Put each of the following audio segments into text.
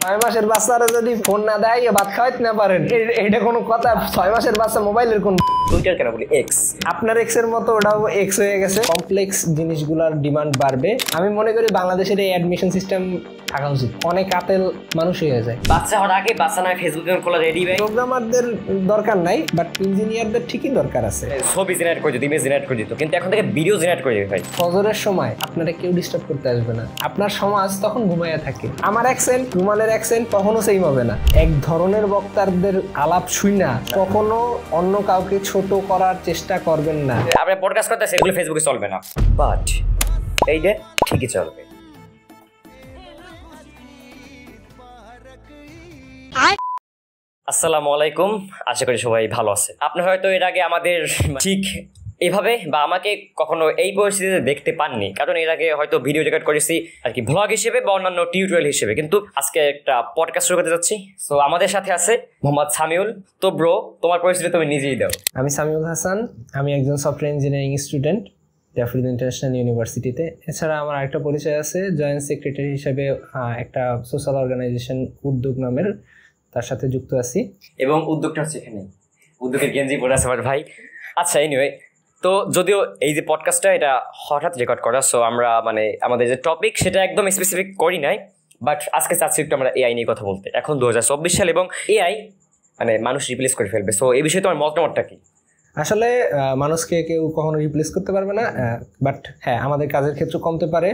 6 মাসের বাচ্চারা যদি ফোন না দেয় ভাত খাওয়াইতে না পারেন, এটা কোনো কথা? 6 মাসের বাচ্চা মোবাইলের কোন টুইটার কেন বলি এক্স, আপনার এক্স এর মতো ওটাও এক্স হয়ে গেছে। কমপ্লেক্স জিনিসগুলোর ডিমান্ড বাড়বে। আমি মনে করি বাংলাদেশের এই অ্যাডমিশন সিস্টেম থাকা উচিত। অনেক আতেল মানুষ হয়ে যায়। বাচ্চা হওয়ার আগে বাচ্চা নয় ফেসবুক খোলা রেডি ভাই। প্রোগ্রামারদের দরকার নাই, বাট ইঞ্জিনিয়ারদের ঠিকই দরকার আছে। ছবি জেনারেট করে দিত, ইমেজ জেনারেট করে দিত, কিন্তু এখন থেকে ভিডিও জেনারেট করে দিবে ভাই। ফজরের সময় আপনারা কেউ ডিস্টার্ব করতে আসবে না, আপনার সমাজ তখন ঘুমাইয়া থাকে। আমার অ্যাকসেন্ট, রুমানের অ্যাকসেন্ট কখনো সেম হবে না। এক ধরনের বক্তাদের আলাপ শুই না, কখনো অন্য কাউকে ছোট করার চেষ্টা করবেন না। আপনি পডকাস্ট করতে সেগুলো ফেসবুকে চলবে না, বাট এইটা ঠিকই চলবে। আসসালামু আলাইকুম, আশা করি সবাই ভালো আছে। আপনি হয়তো এর আগে আমাদের ঠিক এভাবে বা আমাকে কখনো এই পরিস্থিতিতে দেখতে পাননি, কারণ এর আগে হয়তো ভিডিও রেকর্ড করেছি আর কি ব্লগ হিসেবে বা অন্যান্য টিউটোরিয়াল হিসেবে, কিন্তু আজকে একটা পডকাস্ট শুরু করতে যাচ্ছি। সো আমাদের সাথে আছে মোহাম্মদ সামিউল। তো ব্রো, তোমার পরিস্থিতি তুমি নিজেই দাও। আমি সামিউল হাসান, আমি একজন software engineering student daffodil international ইউনিভার্সিটিতে। এছাড়া আমার আরেকটা পরিচয় আছে, জয়েন্ট সেক্রেটারি হিসেবে একটা সোশ্যাল অর্গানাইজেশন উদ্যোগ নামের, তার সাথে যুক্ত আছি। এবং উদ্যোগটা হচ্ছে এখানে, উদ্যোগের গেঞ্জি পরে আছে আমার ভাই। আচ্ছা, এনিওয়ে, তো যদিও এই যে পডকাস্টটা এটা হঠাৎ রেকর্ড করা, সো আমরা মানে আমাদের যে টপিক সেটা একদম স্পেসিফিক করি নাই, বাট আজকে চাচ্ছি একটু আমরা এআই নিয়ে কথা বলতে। এখন 2024 সাল এবং এআই মানে মানুষ রিপ্লেস করে ফেলবে। সো এই বিষয়ে তোমার মতামতটা কি? আসলে মানুষকে কেউ কখনো রিপ্লেস করতে পারবে না, বাট হ্যাঁ, আমাদের কাজের ক্ষেত্র কমতে পারে।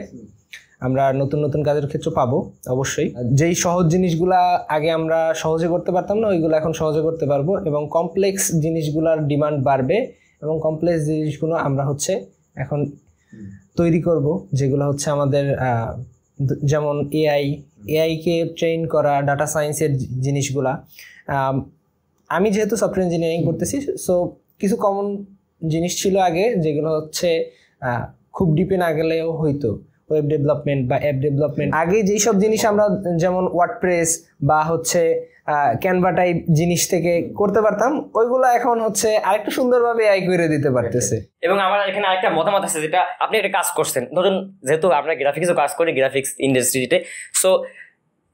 আমরা নতুন নতুন কাজের ক্ষেত্র পাবো অবশ্যই। যেই সহজ জিনিসগুলা আগে আমরা সহজে করতে পারতাম না, ওইগুলো এখন সহজে করতে পারবো। এবং কমপ্লেক্স জিনিসগুলোর ডিমান্ড বাড়বে, এবং কমপ্লেক্স জিনিসগুলো আমরা হচ্ছে এখন তৈরি করব, যেগুলো হচ্ছে আমাদের যেমন এআইকে ট্রেন করা, ডাটা সায়েন্সের জিনিসগুলা। আমি যেহেতু সফটওয়্যার ইঞ্জিনিয়ারিং করতেছি, সো কিছু কমন জিনিস ছিল আগে, যেগুলো হচ্ছে খুব ডিপে না গেলেও হয়তো ওয়েব ডেভেলপমেন্ট বা অ্যাপ ডেভেলপমেন্ট। আগে যেই সব জিনিস আমরা যেমন ওয়ার্ডপ্রেস বা হচ্ছে ক্যানভা টাইপ জিনিস থেকে করতে পারতাম, ওইগুলো এখন হচ্ছে আরেকটু সুন্দরভাবে এআই করে দিতে পারতেছে। এবং আমার এখানে আরেকটা মতামত আছে, যেটা আপনি একটা কাজ করছেন। ধরুন, যেহেতু আমরা গ্রাফিক্সও কাজ করি, গ্রাফিক্স ইন্ডাস্ট্রিতে, সো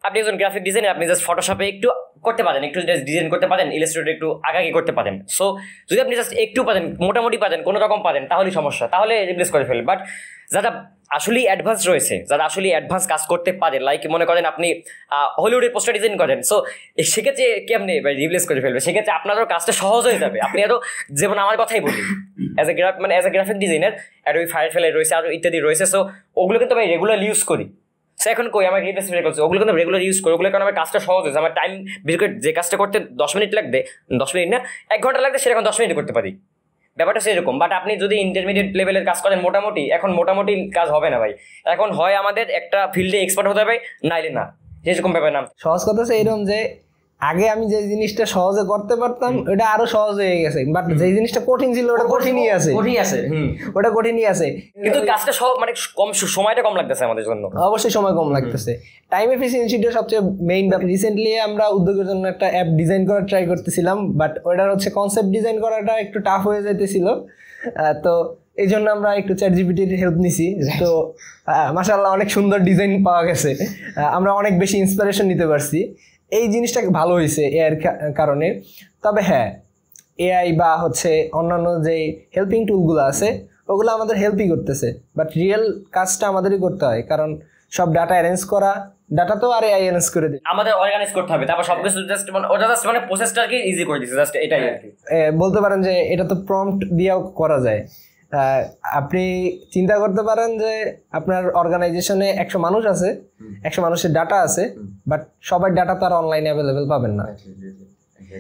আপনি একজন গ্রাফিক ডিজাইনার, আপনি জাস্ট ফটোশপে একটু করতে পারেন, একটু ডিজাইন করতে পারেন, ইলাস্ট্রেটর একটু আগাগি করতে পারেন। সো যদি আপনি জাস্ট একটু পারেন, মোটামুটি পারেন, কোনো রকম পারেন, তাহলেই সমস্যা, তাহলে রিপ্লেস করে ফেলবে। বাট যারা আসলেই অ্যাডভান্স রয়েছে, যারা আসলে অ্যাডভান্স কাজ করতে পারে, লাইক মনে করেন আপনি হলিউডের পোস্টার ডিজাইন করেন, সো সেক্ষেত্রে কেমনি রিপ্লেস করে ফেলবে? সেক্ষেত্রে আপনারও কাজটা সহজ হয়ে যাবে। আপনি আরও, যেমন আমার কথাই বলি, as a graphic designer Adobe firefly রয়েছে, আরও ইত্যাদি রয়েছে। সো ওগুলো কিন্তু আমি রেগুলার ইউজ করি। সো এখন কই আমার রিপ্লেস করছে, ওগুলো কিন্তু রেগুলার ইউজ করি। ওগুলো কারণ আমার কাজটা সহজ হয়েছে। আমার টাইম বের করে যে কাজটা করতে 10 মিনিট লাগবে, 10 মিনিট না 1 ঘন্টা লাগবে, সেটা এখন 10 মিনিটে করতে পারি। ব্যাপারটা সেরকম। বাট আপনি যদি ইন্টারমিডিয়েট লেভেলের কাজ করেন, এখন মোটামুটি কাজ হবে না ভাই। এখন হয় আমাদের একটা ফিল্ডে এক্সপার্ট হতে হবে, নাইলে না, যেরকম ব্যাপার না। সহজ কথা হচ্ছে এইরকম যে আগে আমি যে জিনিসটা সহজে করতে পারতাম ওটা আরো সহজ হয়ে গেছে, বাট যে জিনিসটা কঠিন ছিল ওটা কঠিনই আছে, ওটা কঠিনই আছে, কিন্তু কাজটা সব মানে কম, সময়টা কম লাগতেছে আমাদের জন্য। অবশ্যই সময় কম লাগতেছে। টাইম এফিসিয়েন্সিটা সবচেয়ে মেইন ব্যাপার। রিসেন্টলি আমরা উদ্যোগের জন্য একটা অ্যাপ ডিজাইন করার ট্রাই করতেছিলাম, বাট ওটার হচ্ছে কনসেপ্ট ডিজাইন করাটা একটু টাফ হয়ে যাইতেছিল। তো এই জন্য আমরা একটু চ্যাটজিপিটির হেল্প নিছি। তো মাশাআল্লাহ অনেক সুন্দর ডিজাইন পাওয়া গেছে, আমরা অনেক বেশি ইন্সপিরেশন নিতে পারছি। এই জিনিসটা ভালো হয়েছে এআইয়ের কারণে। তবে হ্যাঁ, এআই বা হচ্ছে অন্যান্য যে হেল্পিং টুলগুলো আছে ওগুলো আমাদের হেল্পই করতেছে, বাট রিয়েল কাজটা আমাদেরই করতে হয়, কারণ সব ডাটা অ্যারেঞ্জ করা, ডাটা তো আর এআই অ্যারেঞ্জ করে দেয়, আমাদের অর্গানাইজ করতে হবে। তারপর সবকিছু জাস্ট মানে ওটা জাস্ট মানে প্রসেসটাকে ইজি করে দিচ্ছে, জাস্ট এটাই আর কি। বলতে পারেন যে এটা তো প্রম্পট দিয়েও করা যায়। আপনি চিন্তা করতে পারেন যে আপনার অর্গানাইজেশনে 100 মানুষ আছে, 100 মানুষের ডাটা আছে, বাট সবার ডাটা তো আর অনলাইনে অ্যাভেলেবেল পাবেন না,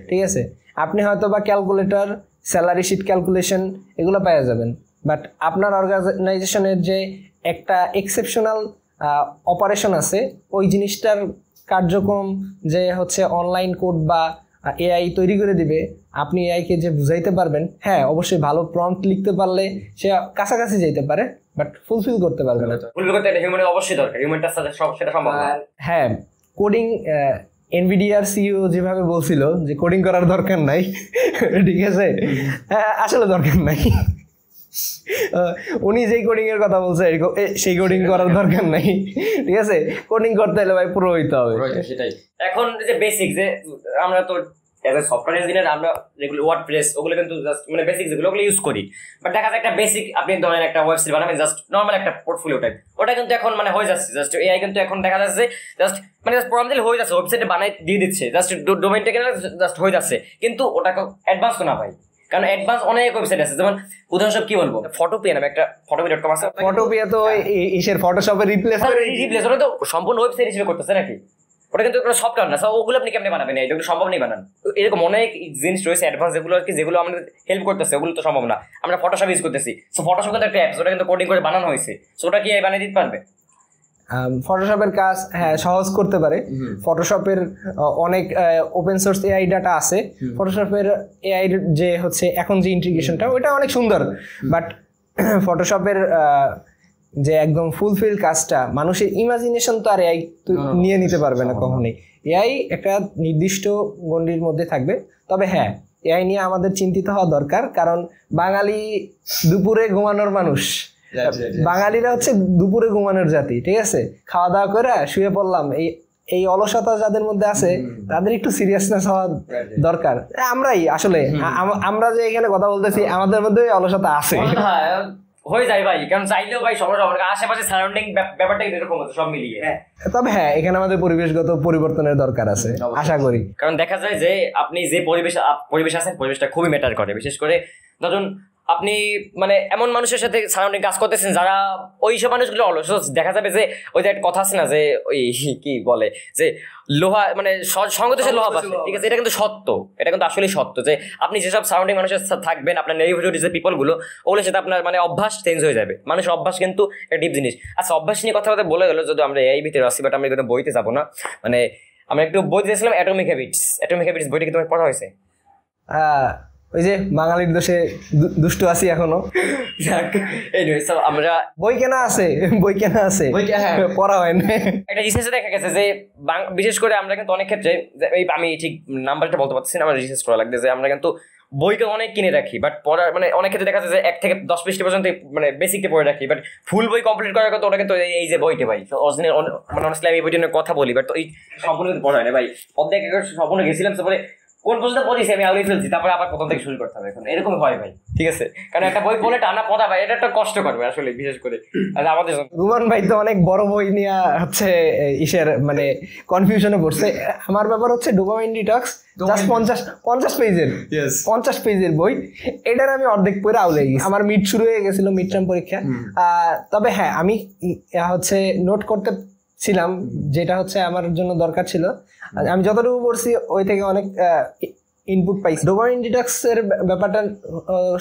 ঠিক আছে? আপনি হয়তো বা ক্যালকুলেটর, স্যালারি শিট ক্যালকুলেশন এগুলো পাওয়া যাবেন, বাট আপনার অর্গানাইজেশনের যে একটা এক্সেপশনাল অপারেশন আছে, ওই জিনিসটার কার্যক্রম যে হচ্ছে অনলাইন কোড বা এআই তৈরি করে দিবে, আপনি এআইকে যে বুঝাইতে পারবেন, হ্যাঁ অবশ্যই ভালো প্রম্পট লিখতে পারলে সে কাছাকাছি যেতে পারে, বাট ফুলফিল করতে পারবে না। ফুলফিল করতে একটা হিউম্যানের অবশ্যই দরকার, হিউম্যানটার সাথে সেটা সম্ভব না। হ্যাঁ, কোডিং এনভিডিআর সিইও যেভাবে বলছিল যে কোডিং করার দরকার নাই, ঠিক আছে, আসলে দরকার নাই। উনি যেই কোডিং এর কথা বলছে সেই কোডিং করার দরকার নাই, ঠিক আছে? কোডিং করতে হলে ভাই পুরো হইতে হবে। সেটাই। এখন যে বেসিক যে আমরা তো এজ এ সফটওয়্যার ইঞ্জিনিয়ার আমরা যেগুলো ওয়ার্ডপ্রেস ওগুলো কিন্তু জাস্ট মানে বেসিক যেগুলো ওগুলো ইউজ করি, বাট দেখা যায় একটা বেসিক আপনি ধরেন একটা ওয়েবসাইট বানাবেন জাস্ট নর্মাল একটা পোর্টফোলিও টাইপ, ওটা কিন্তু এখন মানে হয়ে যাচ্ছে জাস্ট এআই কিন্তু এখন দেখা যাচ্ছে জাস্ট মানে প্রবলেম দিলে হয়ে যাচ্ছে, ওয়েবসাইটে বানাই দিয়ে দিচ্ছে জাস্ট ডোমেইনটা কিনে জাস্ট হয়ে যাচ্ছে, কিন্তু ওটাকে অ্যাডভান্স তো না ভাই, কারণ অ্যাডভান্স অনেক ওয়েবসাইট আছে, যেমন উদাহরণস্বরূপ কি বলবো ফটোপিয়া নামে একটা ফটোপি.com আছে। ফটোপিয়া তো ইসের ফটোশপে রিপ্লেস ওটা তো সম্পূর্ণ ওয়েবসাইট হিসেবে করতেছে নাকি, ওটা কিন্তু কোনো সফটওয়্যার না, ওগুলো আপনি কেমনে বানাবেন, এটা সম্ভব নেই বানান। এরকম অনেক জিনিস রয়েছে অ্যাডভান্স যেগুলো আর কি, যেগুলো আমাদের হেল্প করতেছে, ওগুলো তো সম্ভব না। আমরা ফটোশপ ইউজ করতেছি, সো ফটোশপ কিন্তু একটা অ্যাপস, ওটা কিন্তু কোডিং করে বানানো হয়েছে, সো ওটা কি বানিয়ে দিতে পারবে? ফটোশপের কাজ হ্যাঁ সহজ করতে পারে। ফটোশপের অনেক ওপেন সোর্স এআই ডাটা আছে। ফটোশপের এআই যে হচ্ছে এখন যে ইন্টিগ্রেশনটা ওইটা অনেক সুন্দর, বাট ফটোশপের যে একদম ফুলফিল কাজটা মানুষের ইমাজিনেশন তো আর এআই নিয়ে নিতে পারবে না কখনোই। এআই একটা নির্দিষ্ট গণ্ডির মধ্যে থাকবে। তবে হ্যাঁ, এআই নিয়ে আমাদের চিন্তিত হওয়া দরকার, কারণ বাঙালি দুপুরে ঘুমানোর মানুষ। বাঙালিরা হচ্ছে দুপুরে ঘুমানোর জাতি, ঠিক আছে? খাওয়া দাওয়া করে শুয়ে পড়লাম, এই অলসতা যাদের মধ্যে আছে তাদের একটু সিরিয়াসনেস হওয়া দরকার। আমরাই আসলে আমরা যে এখানে কথা বলতেছি আমাদের মধ্যে অলসতা আছে, হয়ে যায় ভাই, কারণ চাইলেও ভাই সমস্যা, আশেপাশে সারাউন্ডিং ব্যাপারটা এরকম হচ্ছে সব মিলিয়ে। তবে হ্যাঁ, এখানে আমাদের পরিবেশগত পরিবর্তনের দরকার আছে আশা করি, কারণ দেখা যায় যে আপনি যে পরিবেশ আছেন পরিবেশটা খুবই ম্যাটার করে। বিশেষ করে ধরুন আপনি মানে এমন মানুষের সাথে সারাউন্ডিং কাজ করতেছেন যারা ওই সব মানুষগুলো অলস, দেখা যাবে যে ওই যে একটা কথা আছে না যে ওই কি বলে যে লোহা মানে সঙ্গত সে লোহা পাচ্ছে, ঠিক আছে? এটা কিন্তু সত্য, এটা কিন্তু আসলেই সত্য যে আপনি যেসব সারাউন্ডিং মানুষের সাথে থাকবেন, আপনার নেগেটিভ যে পিপল গুলো ওগুলোর সাথে আপনার মানে অভ্যাস চেঞ্জ হয়ে যাবে। মানুষের অভ্যাস কিন্তু একটা ডিপ জিনিস। আচ্ছা, অভ্যাস নিয়ে কথা বলতে বলে গেলো, যদি আমরা এই ভিতরে আসি, বাট আমরা কিন্তু বইতে যাবো না। মানে আমরা একটু বই দিয়েছিলাম অ্যাটমিক হ্যাবিটস বইটা কি তোমার পড়া হয়েছে? ওই যে বাঙালির দোষে দুষ্ট আছি এখনো। আমরা বই কেনা আছে পড়া হয় না। একটা রিসার্চে দেখা গেছে যে বিশেষ করে আমরা কিন্তু অনেক ক্ষেত্রে, আমি ঠিক নাম্বারটা বলতে পারছি না, আমার রিসার্চ করা লাগবে, যে আমরা কিন্তু বইকে অনেক কিনে রাখি, বাট পড়ার মানে অনেক ক্ষেত্রে দেখা যায় যে 1 থেকে 10 পৃষ্ঠা পর্যন্ত মানে বেসিকটা পড়ে রাখি, বাট ফুল বই কমপ্লিট করার কথা ওটা কিন্তু এই যে বইটা ভাই অরিজিনাল মানে অনেস্টলি আমি এই বইটা নিয়ে কথা বলি, বাট এই সম্পূর্ণ কিন্তু পড়া হয় না ভাই। অর্ধেক সম্পূর্ণ গেছিলাম, তারপরে কোন পর্যন্ত পড়েছি আমি আগে ফেলছি, তারপরে আবার প্রথম থেকে শুরু করতে হবে। এখন এরকম হয় ভাই, ঠিক আছে? কারণ একটা বই পড়লে টানা পড়া ভাই, এটা একটা কষ্ট করবে আসলে, বিশেষ করে আমাদের। রুমান ভাই তো অনেক বড় বই নিয়ে হচ্ছে মানে কনফিউশনে পড়ছে। আমার ব্যাপার হচ্ছে ডোপামিন ডিটক্স, জাস্ট 50 পেজের বই। এটার আমি অর্ধেক পড়ে আউলে গেছি। আমার মিড শুরু হয়ে গেছিল, মিড টার্ম পরীক্ষা। তবে হ্যাঁ, আমি হচ্ছে নোট করতে ছিলাম যেটা হচ্ছে আমার জন্য দরকার ছিল। আমি যতটুকু পড়ছি ওই থেকে অনেক ইনপুট পাইছি। ডোপামিন ডিটক্সের ব্যাপারটা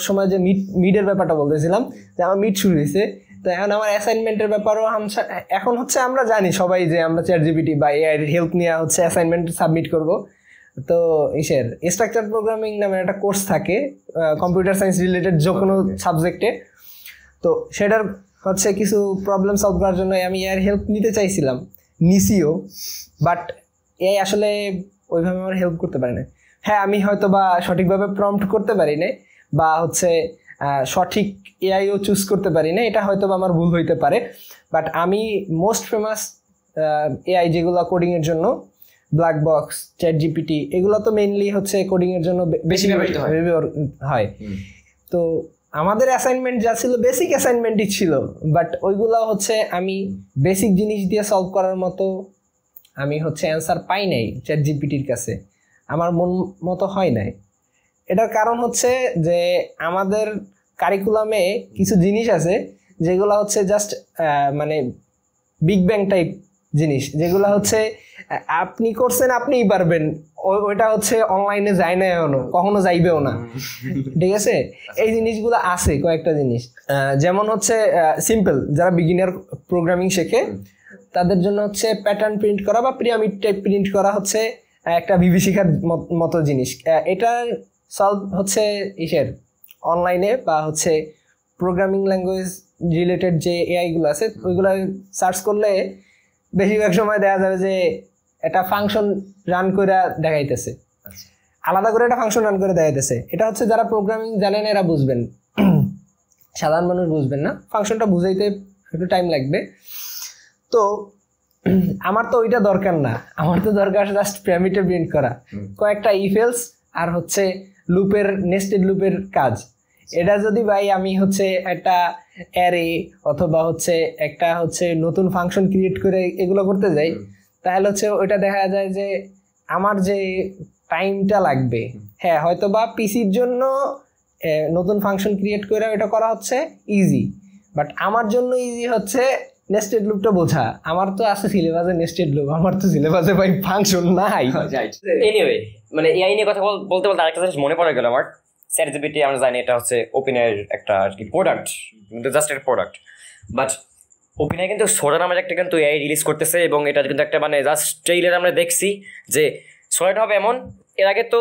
সময় যে মিডের ব্যাপারটা বলতেছিলাম, যে আমার মিড শুরু হয়েছে, তো এখন আমার অ্যাসাইনমেন্টের ব্যাপারও এখন হচ্ছে আমরা জানি সবাই যে আমরা চ্যাটজিপিটি বা এআই হেল্প নিয়ে হচ্ছে অ্যাসাইনমেন্ট সাবমিট করব। তো স্ট্রাকচার প্রোগ্রামিং নামে একটা কোর্স থাকে কম্পিউটার সায়েন্স রিলেটেড যে কোনো সাবজেক্টে। তো সেটার হচ্ছে কিছু প্রবলেম সলভ করার জন্য আমি এর হেল্প নিতে চাইছিলাম, নিছিও, বাট এআই আসলে ওইভাবে আমার হেল্প করতে পারে না। হ্যাঁ, আমি হয়তো বা সঠিকভাবে প্রম্পট করতে পারি না, বা হচ্ছে সঠিক এআইও চুজ করতে পারি না, এটা হয়তো বা আমার ভুল হইতে পারে। বাট আমি মোস্ট ফেমাস এআই যেগুলো কোডিংয়ের জন্য, ব্ল্যাক বক্স, চ্যাটজিপিটি, এগুলো তো মেইনলি হচ্ছে কোডিংয়ের জন্য বেশি ব্যবহৃত হয়। তো আমাদের অ্যাসাইনমেন্ট যা ছিল বেসিক অ্যাসাইনমেন্টই ছিল, বাট ওইগুলো হচ্ছে আমি বেসিক জিনিস দিয়ে সলভ করার মতো আমি হচ্ছে অ্যান্সার পাই নাই চ্যাটজিপিটির কাছে, আমার মন মতো হয় নাই। এটার কারণ হচ্ছে যে আমাদের কারিকুলামে কিছু জিনিস আছে যেগুলো হচ্ছে জাস্ট মানে বিগ ব্যাং টাইপ জিনিস, যেগুলো হচ্ছে আপনি করছেন আপনিই পারবেন, ওইটা হচ্ছে অনলাইনে যায় না, কখনো যাইবেও না, ঠিক আছে? এই জিনিসগুলো আছে কয়েকটা জিনিস, যেমন হচ্ছে সিম্পল, যারা বিগিনার প্রোগ্রামিং শেখে তাদের জন্য হচ্ছে প্যাটার্ন প্রিন্ট করা বা পিরামিড টাইপ প্রিন্ট করা হচ্ছে একটা বিভীষিকার মতো জিনিস। এটা সলভ হচ্ছে অনলাইনে বা হচ্ছে প্রোগ্রামিং ল্যাঙ্গুয়েজ রিলেটেড যে এআইগুলো আছে ওইগুলো সার্চ করলে বেশিরভাগ সময় দেখা যাবে যে একটা ফাংশন রান করে দেখাইতেছে, আলাদা করে একটা ফাংশন রান করে দেখাইতেছে। এটা হচ্ছে যারা প্রোগ্রামিং জানেন এরা বুঝবেন। সাধারণ মানুষ বুঝবেন না, ফাংশনটা বুঝাইতে একটু টাইম লাগবে। তো আমার তো ওইটা দরকার না, আমার তো দরকার জাস্ট প্যারামিটার প্রিন্ট করা, কয়েকটা ইফেলস আর হচ্ছে লুপের নেস্টেড লুপের কাজ। এটা যদি ভাই আমি হচ্ছে একটা অ্যারে অথবা হচ্ছে একটা হচ্ছে নতুন ফাংশন ক্রিয়েট করে এগুলো করতে যাই, তাহলে হচ্ছে ওইটা দেখা যায় যে আমার যে টাইমটা লাগবে, হ্যাঁ হয়তো বা পিসির জন্য নতুন ফাংশন ক্রিয়েট করে এটা করা হচ্ছে ইজি, বাট আমার জন্য ইজি হচ্ছে নেস্টেড লুপটা বোঝা। আমার তো আছে সিলেবাসে নেস্টেড লুপ, আমার তো সিলেবাসে ভাই ফাংশন নাই। এনিওয়ে মানে এআই নিয়ে কথা বলতে বলতে আরেকটা জিনিস মনে পড়ে গেল আমার। চ্যাটজিপিটি আমরা জানি এটা হচ্ছে ওপেনএআই এর একটা আর কি প্রোডাক্ট, কিন্তু জাস্ট একটা প্রোডাক্ট। বাট ওপেনএআই কিন্তু সোডা নামের একটা কিন্তু এআই রিলিজ করতেছে, এবং এটা কিন্তু একটা মানে জাস্ট ট্রেইলার আমরা দেখছি যে সোডাটা হবে এমন। এর আগে তো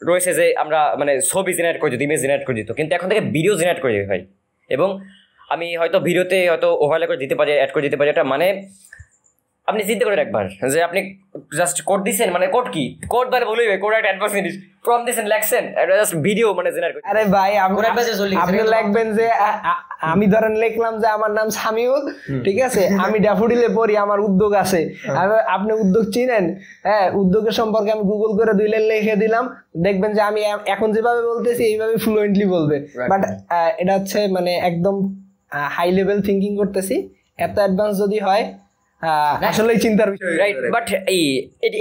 রয়েছে যে আমরা মানে ছবি জেনারেট করে দিত, ইমেজ জেনারেট করে দিত, কিন্তু এখন থেকে ভিডিও জেনারেট করে দিতে ভাই। এবং আমি হয়তো ভিডিওতে হয়তো ওভারলে করে দিতে পারি, অ্যাড করে দিতে পারি। এটা মানে আপনি চিন্তা করেন একবার যে আপনি জাস্ট কোড দিচ্ছেন, মানে কোড কি কোড দ্বারা বলবে কোড একটা অ্যাডভান্স জিনিস, প্রম্পট দিচ্ছেন লেখছেন, এটা জাস্ট ভিডিও মানে জেনারেট করে। আরে ভাই আপনি লিখবেন যে আমি ধরেন লিখলাম যে আমার নাম সামিউল, ঠিক আছে, আমি ড্যাফোডিলে পড়ি, আমার উদ্যোগ আছে, আপনি উদ্যোগ চিনেন, হ্যাঁ উদ্যোগের সম্পর্কে আমি গুগল করে 2 লাইন লিখে দিলাম, দেখবেন যে আমি এখন যেভাবে বলতেছি এইভাবে ফ্লুয়েন্টলি বলবে। বাট এটা হচ্ছে মানে একদম হাই লেভেল থিঙ্কিং করতেছি, এত অ্যাডভান্স যদি হয় আসলে চিন্তার বিষয়, রাইট। বাট এই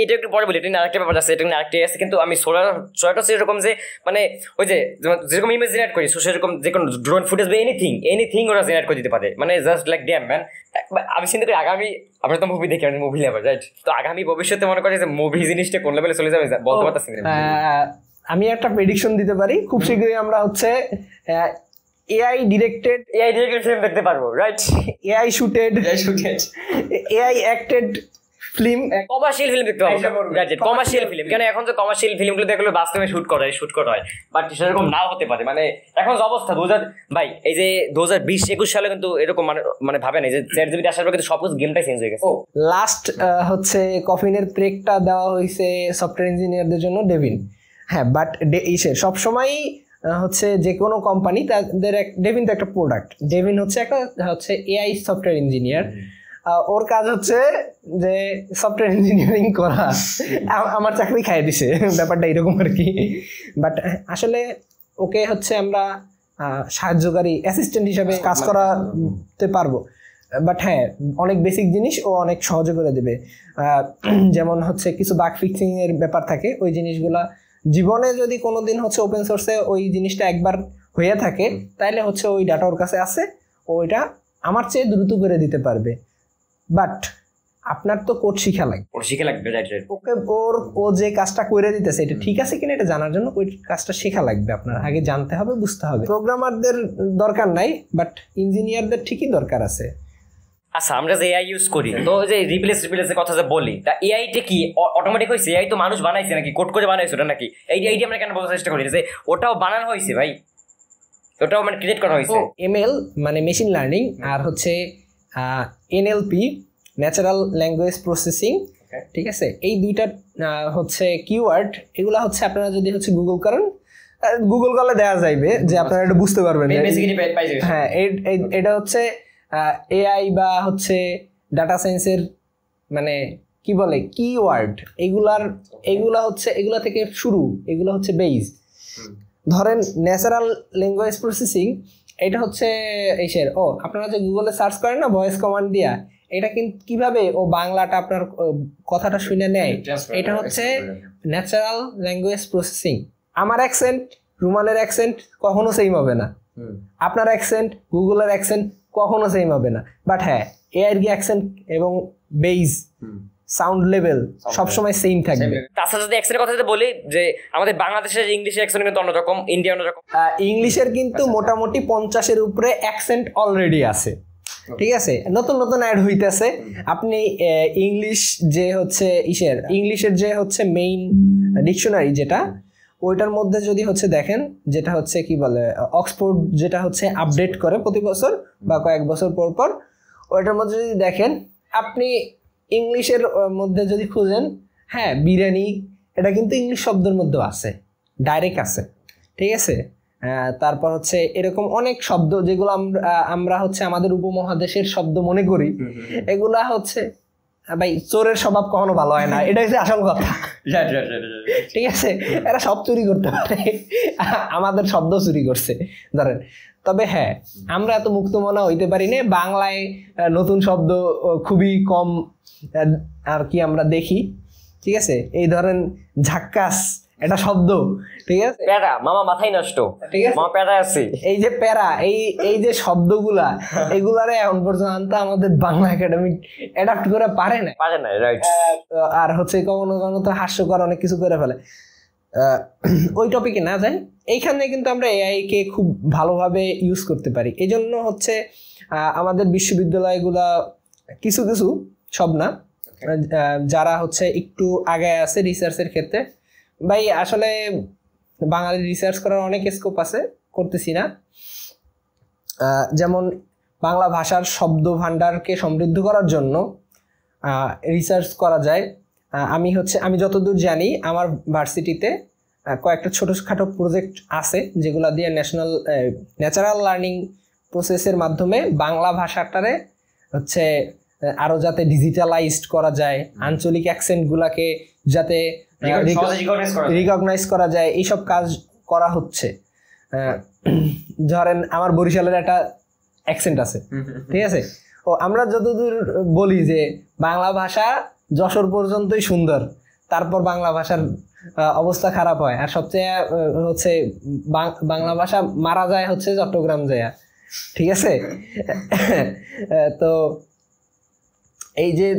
এটা একটু পরে বলি, এটা আরেকটা ব্যাপার আছে, এটা আরেকটা আছে, কিন্তু আমি সোলারটা সেরকম যে মানে ওই যে যেরকম ইমেজ জেনারেট করি, সেরকম যে কোনো ড্রোন ফুটেজ বা এনিথিং ওরা জেনারেট করে দিতে পারে, মানে জাস্ট লাইক ড্যাম ম্যান। আমি চিন্তা করি আগামী, আমরা তো মুভি দেখি, আমি মুভি লেভার, রাইট? তো আগামী ভবিষ্যতে মনে করি যে মুভি জিনিসটা কোন লেভেলে চলে যাবে বলতে পারতেছি না। আমি একটা প্রেডিকশন দিতে পারি, খুব শীঘ্রই আমরা হচ্ছে এআই ডিরেক্টেড ফিল্ম দেখতে পারবো, right? AI suited AI acted film, commercial film দেখতে পাবো, রাইট? কমার্শিয়াল ফিল্ম, কেন এখন যে কমার্শিয়াল ফিল্মগুলো দেখলে বাস্তবে শুট করা হয়, বাট সেরকম নাও হতে পারে। মানে এখন যে অবস্থা ভাই এই যে 2020-21 সালে কিন্তু এরকম মানে ভাবেন এই যে চ্যাটজিপিটি আসার পর কিন্তু সবকিছু গেমটাই চেঞ্জ হয়ে গেছে। লাস্ট হচ্ছে কফিনের ব্রেকটা দেওয়া হয়েছে সফটওয়্যার ইঞ্জিনিয়ারদের জন্য, ডেভিন, হ্যাঁ। বাট সবসময় হচ্ছে যে কোনো কোম্পানি তাদের ডেভিন তো একটা প্রোডাক্ট, ডেভিন হচ্ছে একটা হচ্ছে এআই সফটওয়্যার ইঞ্জিনিয়ার, ওর কাজ হচ্ছে যে সফটওয়্যার ইঞ্জিনিয়ারিং করা, আমার চাকরি খাইয়ে দিছে, ব্যাপারটা এরকম আর কি। বাট আসলে ওকে হচ্ছে আমরা সাহায্যকারী অ্যাসিস্ট্যান্ট হিসাবে কাজ করাতে পারবো, বাট হ্যাঁ অনেক বেসিক জিনিস ও অনেক সহজে করে দেবে। যেমন হচ্ছে কিছু বাগ ফিক্সিং এর ব্যাপার থাকে, ওই জিনিসগুলা জীবনে যদি কোনোদিন হচ্ছে ওপেন সোর্সে ওই জিনিসটা একবার হয়ে থাকে, তাহলে হচ্ছে ওই ডাটা ওর কাছে আছে, ওইটা আমার চেয়ে দ্রুত করে দিতে পারবে। বাট আপনার তো কোড শিখা লাগবে, ওকে ও যে কাজটা করে দিতেছে এটা ঠিক আছে কিনা এটা জানার জন্য ওই কাজটা শেখা লাগবে, আপনার আগে জানতে হবে, বুঝতে হবে। প্রোগ্রামারদের দরকার নাই, বাট ইঞ্জিনিয়ারদের ঠিকই দরকার আছে। আচ্ছা, আমরা যে এআই ইউজ করি, তো যে রিপ্লেসের কথা যে বলি, তা এআইটা কি অটোমেটিক হয়েছে? এআই তো মানুষ বানাইছে নাকি, কোড করে বানাইছে ওটা নাকি? এইটা আমরা কেন বোঝার চেষ্টা করি যে ওটাও বানানো হয়েছে ভাই, ওটাও মানে ক্রিয়েট করা হয়েছে। এমএল মানে মেশিন লার্নিং, আর হচ্ছে এনএলপি ন্যাচারাল ল্যাঙ্গুয়েজ প্রসেসিং, ঠিক আছে, এই দুইটা হচ্ছে কিওয়ার্ড, এগুলা হচ্ছে আপনারা যদি হচ্ছে গুগল করেন, গুগল করলে দেওয়া যাইবে যে আপনারা এটা বুঝতে পারবেন। হ্যাঁ, এটা হচ্ছে এআই বা হচ্ছে ডাটা সায়েন্সের মানে কি বলে কিওয়ার্ড, এগুলা হচ্ছে এগুলা থেকে শুরু, এগুলো হচ্ছে বেস। ধরেন ন্যাচারাল ল্যাঙ্গুয়েজ প্রসেসিং, এটা হচ্ছে এইসের আপনারা যে গুগলে সার্চ করেন না ভয়েস কমান্ড দিয়া, এটা কিন্তু কিভাবে ও বাংলাটা আপনার কথাটা শুনে নেয়, এটা হচ্ছে ন্যাচারাল ল্যাঙ্গুয়েজ প্রসেসিং। আমার অ্যাকসেন্ট, রুমানের অ্যাকসেন্ট কখনো সেম হবে না, আপনার অ্যাকসেন্ট, গুগলের অ্যাকসেন্ট কখনো সেম হবে না, বাট হ্যাঁ এআইর অ্যাকসেন্ট এবং বেস সাউন্ড লেভেল সবসময় সেম থাকবে। তাছাড়া যদি অ্যাকসেন্টের কথা বলি, যে আমাদের বাংলাদেশের ইংলিশের অ্যাকসেন্ট কিন্তু অন্যরকম, ইন্ডিয়া অন্যরকম। ইংলিশের কিন্তু মোটামুটি 50-এর উপরে অ্যাকসেন্ট অলরেডি আছে, ঠিক আছে, নতুন নতুন অ্যাড হইতেছে। আপনি ইংলিশ যে হচ্ছে ইংলিশের যে হচ্ছে মেইন ডিকশনারি যেটা, ওইটার মধ্যে যদি হচ্ছে দেখেন, যেটা হচ্ছে কি বলে অক্সফোর্ড, যেটা হচ্ছে আপডেট করে প্রতি বছর বা কয়েক বছর পর পর, ওইটার মধ্যে যদি দেখেন আপনি ইংলিশের মধ্যে যদি খুঁজেন, হ্যাঁ বিরিয়ানি, এটা কিন্তু ইংলিশ শব্দের মধ্যেও আছে, ডাইরেক্ট আছে, ঠিক আছে। তারপর হচ্ছে এরকম অনেক শব্দ যেগুলো আমরা হচ্ছে আমাদের উপমহাদেশের শব্দ মনে করি, এগুলা হচ্ছে ভাই চোরের স্বভাব কখনো ভালো হয় না, এটা হচ্ছে আসল কথা। ঠিক আছে, এরা সব চুরি করতে পারে, আমাদের শব্দ চুরি করছে ধরেন। তবে হ্যাঁ, আমরা এত মুক্ত মনা হইতে পারি না, বাংলায় নতুন শব্দ খুবই কম আর কি আমরা দেখি। ঠিক আছে, এই ধরেন ঝাক্কাস এটা শব্দ, ঠিক আছে, প্যারা মামা মাথায় নষ্ট, ঠিক আছে, মামা প্যারা আছে, এই যে প্যারা, এই যে শব্দগুলা, এগুলারে এখন পর্যন্ত আমাদের বাংলা একাডেমি অ্যাডাপ্ট করে পারে না। রাইট। আর হচ্ছে কখনো কখনো তো হাস্যকর অনেক কিছু করে ফেলে। ওই টপিকে না যাই, এইখানে কিন্তু আমরা এআই কে খুব ভালোভাবে ইউজ করতে পারি। এই জন্য হচ্ছে আমাদের বিশ্ববিদ্যালয়গুলা কিছু কিছু, সব না, যারা হচ্ছে একটু আগায় আছে রিসার্চের ক্ষেত্রে, ভাই আসলে বাঙালি রিসার্চ করার অনেক স্কোপ আছে, করতেছি না। যেমন বাংলা ভাষার শব্দ ভাণ্ডারকে সমৃদ্ধ করার জন্য রিসার্চ করা যায়। আমি যতদূর জানি আমার ভার্সিটিতে কয়েকটা ছোটোখাটো প্রজেক্ট আছে যেগুলো দিয়ে ন্যাচারাল লার্নিং প্রসেসের মাধ্যমে বাংলা ভাষাটারে হচ্ছে আরও যাতে ডিজিটালাইজড করা যায়, আঞ্চলিক অ্যাকসেন্টগুলোকে যাতে রিকগনাইজ করা যায়, এইসব কাজ করা হচ্ছে। ধরেন আমার বরিশালের একটা অ্যাকসেন্ট আছে, ঠিক আছে, আমরা যতদূর বলি যে বাংলা ভাষা যশোর পর্যন্তই সুন্দর, তারপর বাংলা ভাষার অবস্থা খারাপ হয়, আর সবচেয়ে হচ্ছে বাংলা ভাষা মারা যায় হচ্ছে চট্টগ্রাম যায়, ঠিক আছে। তো এই যে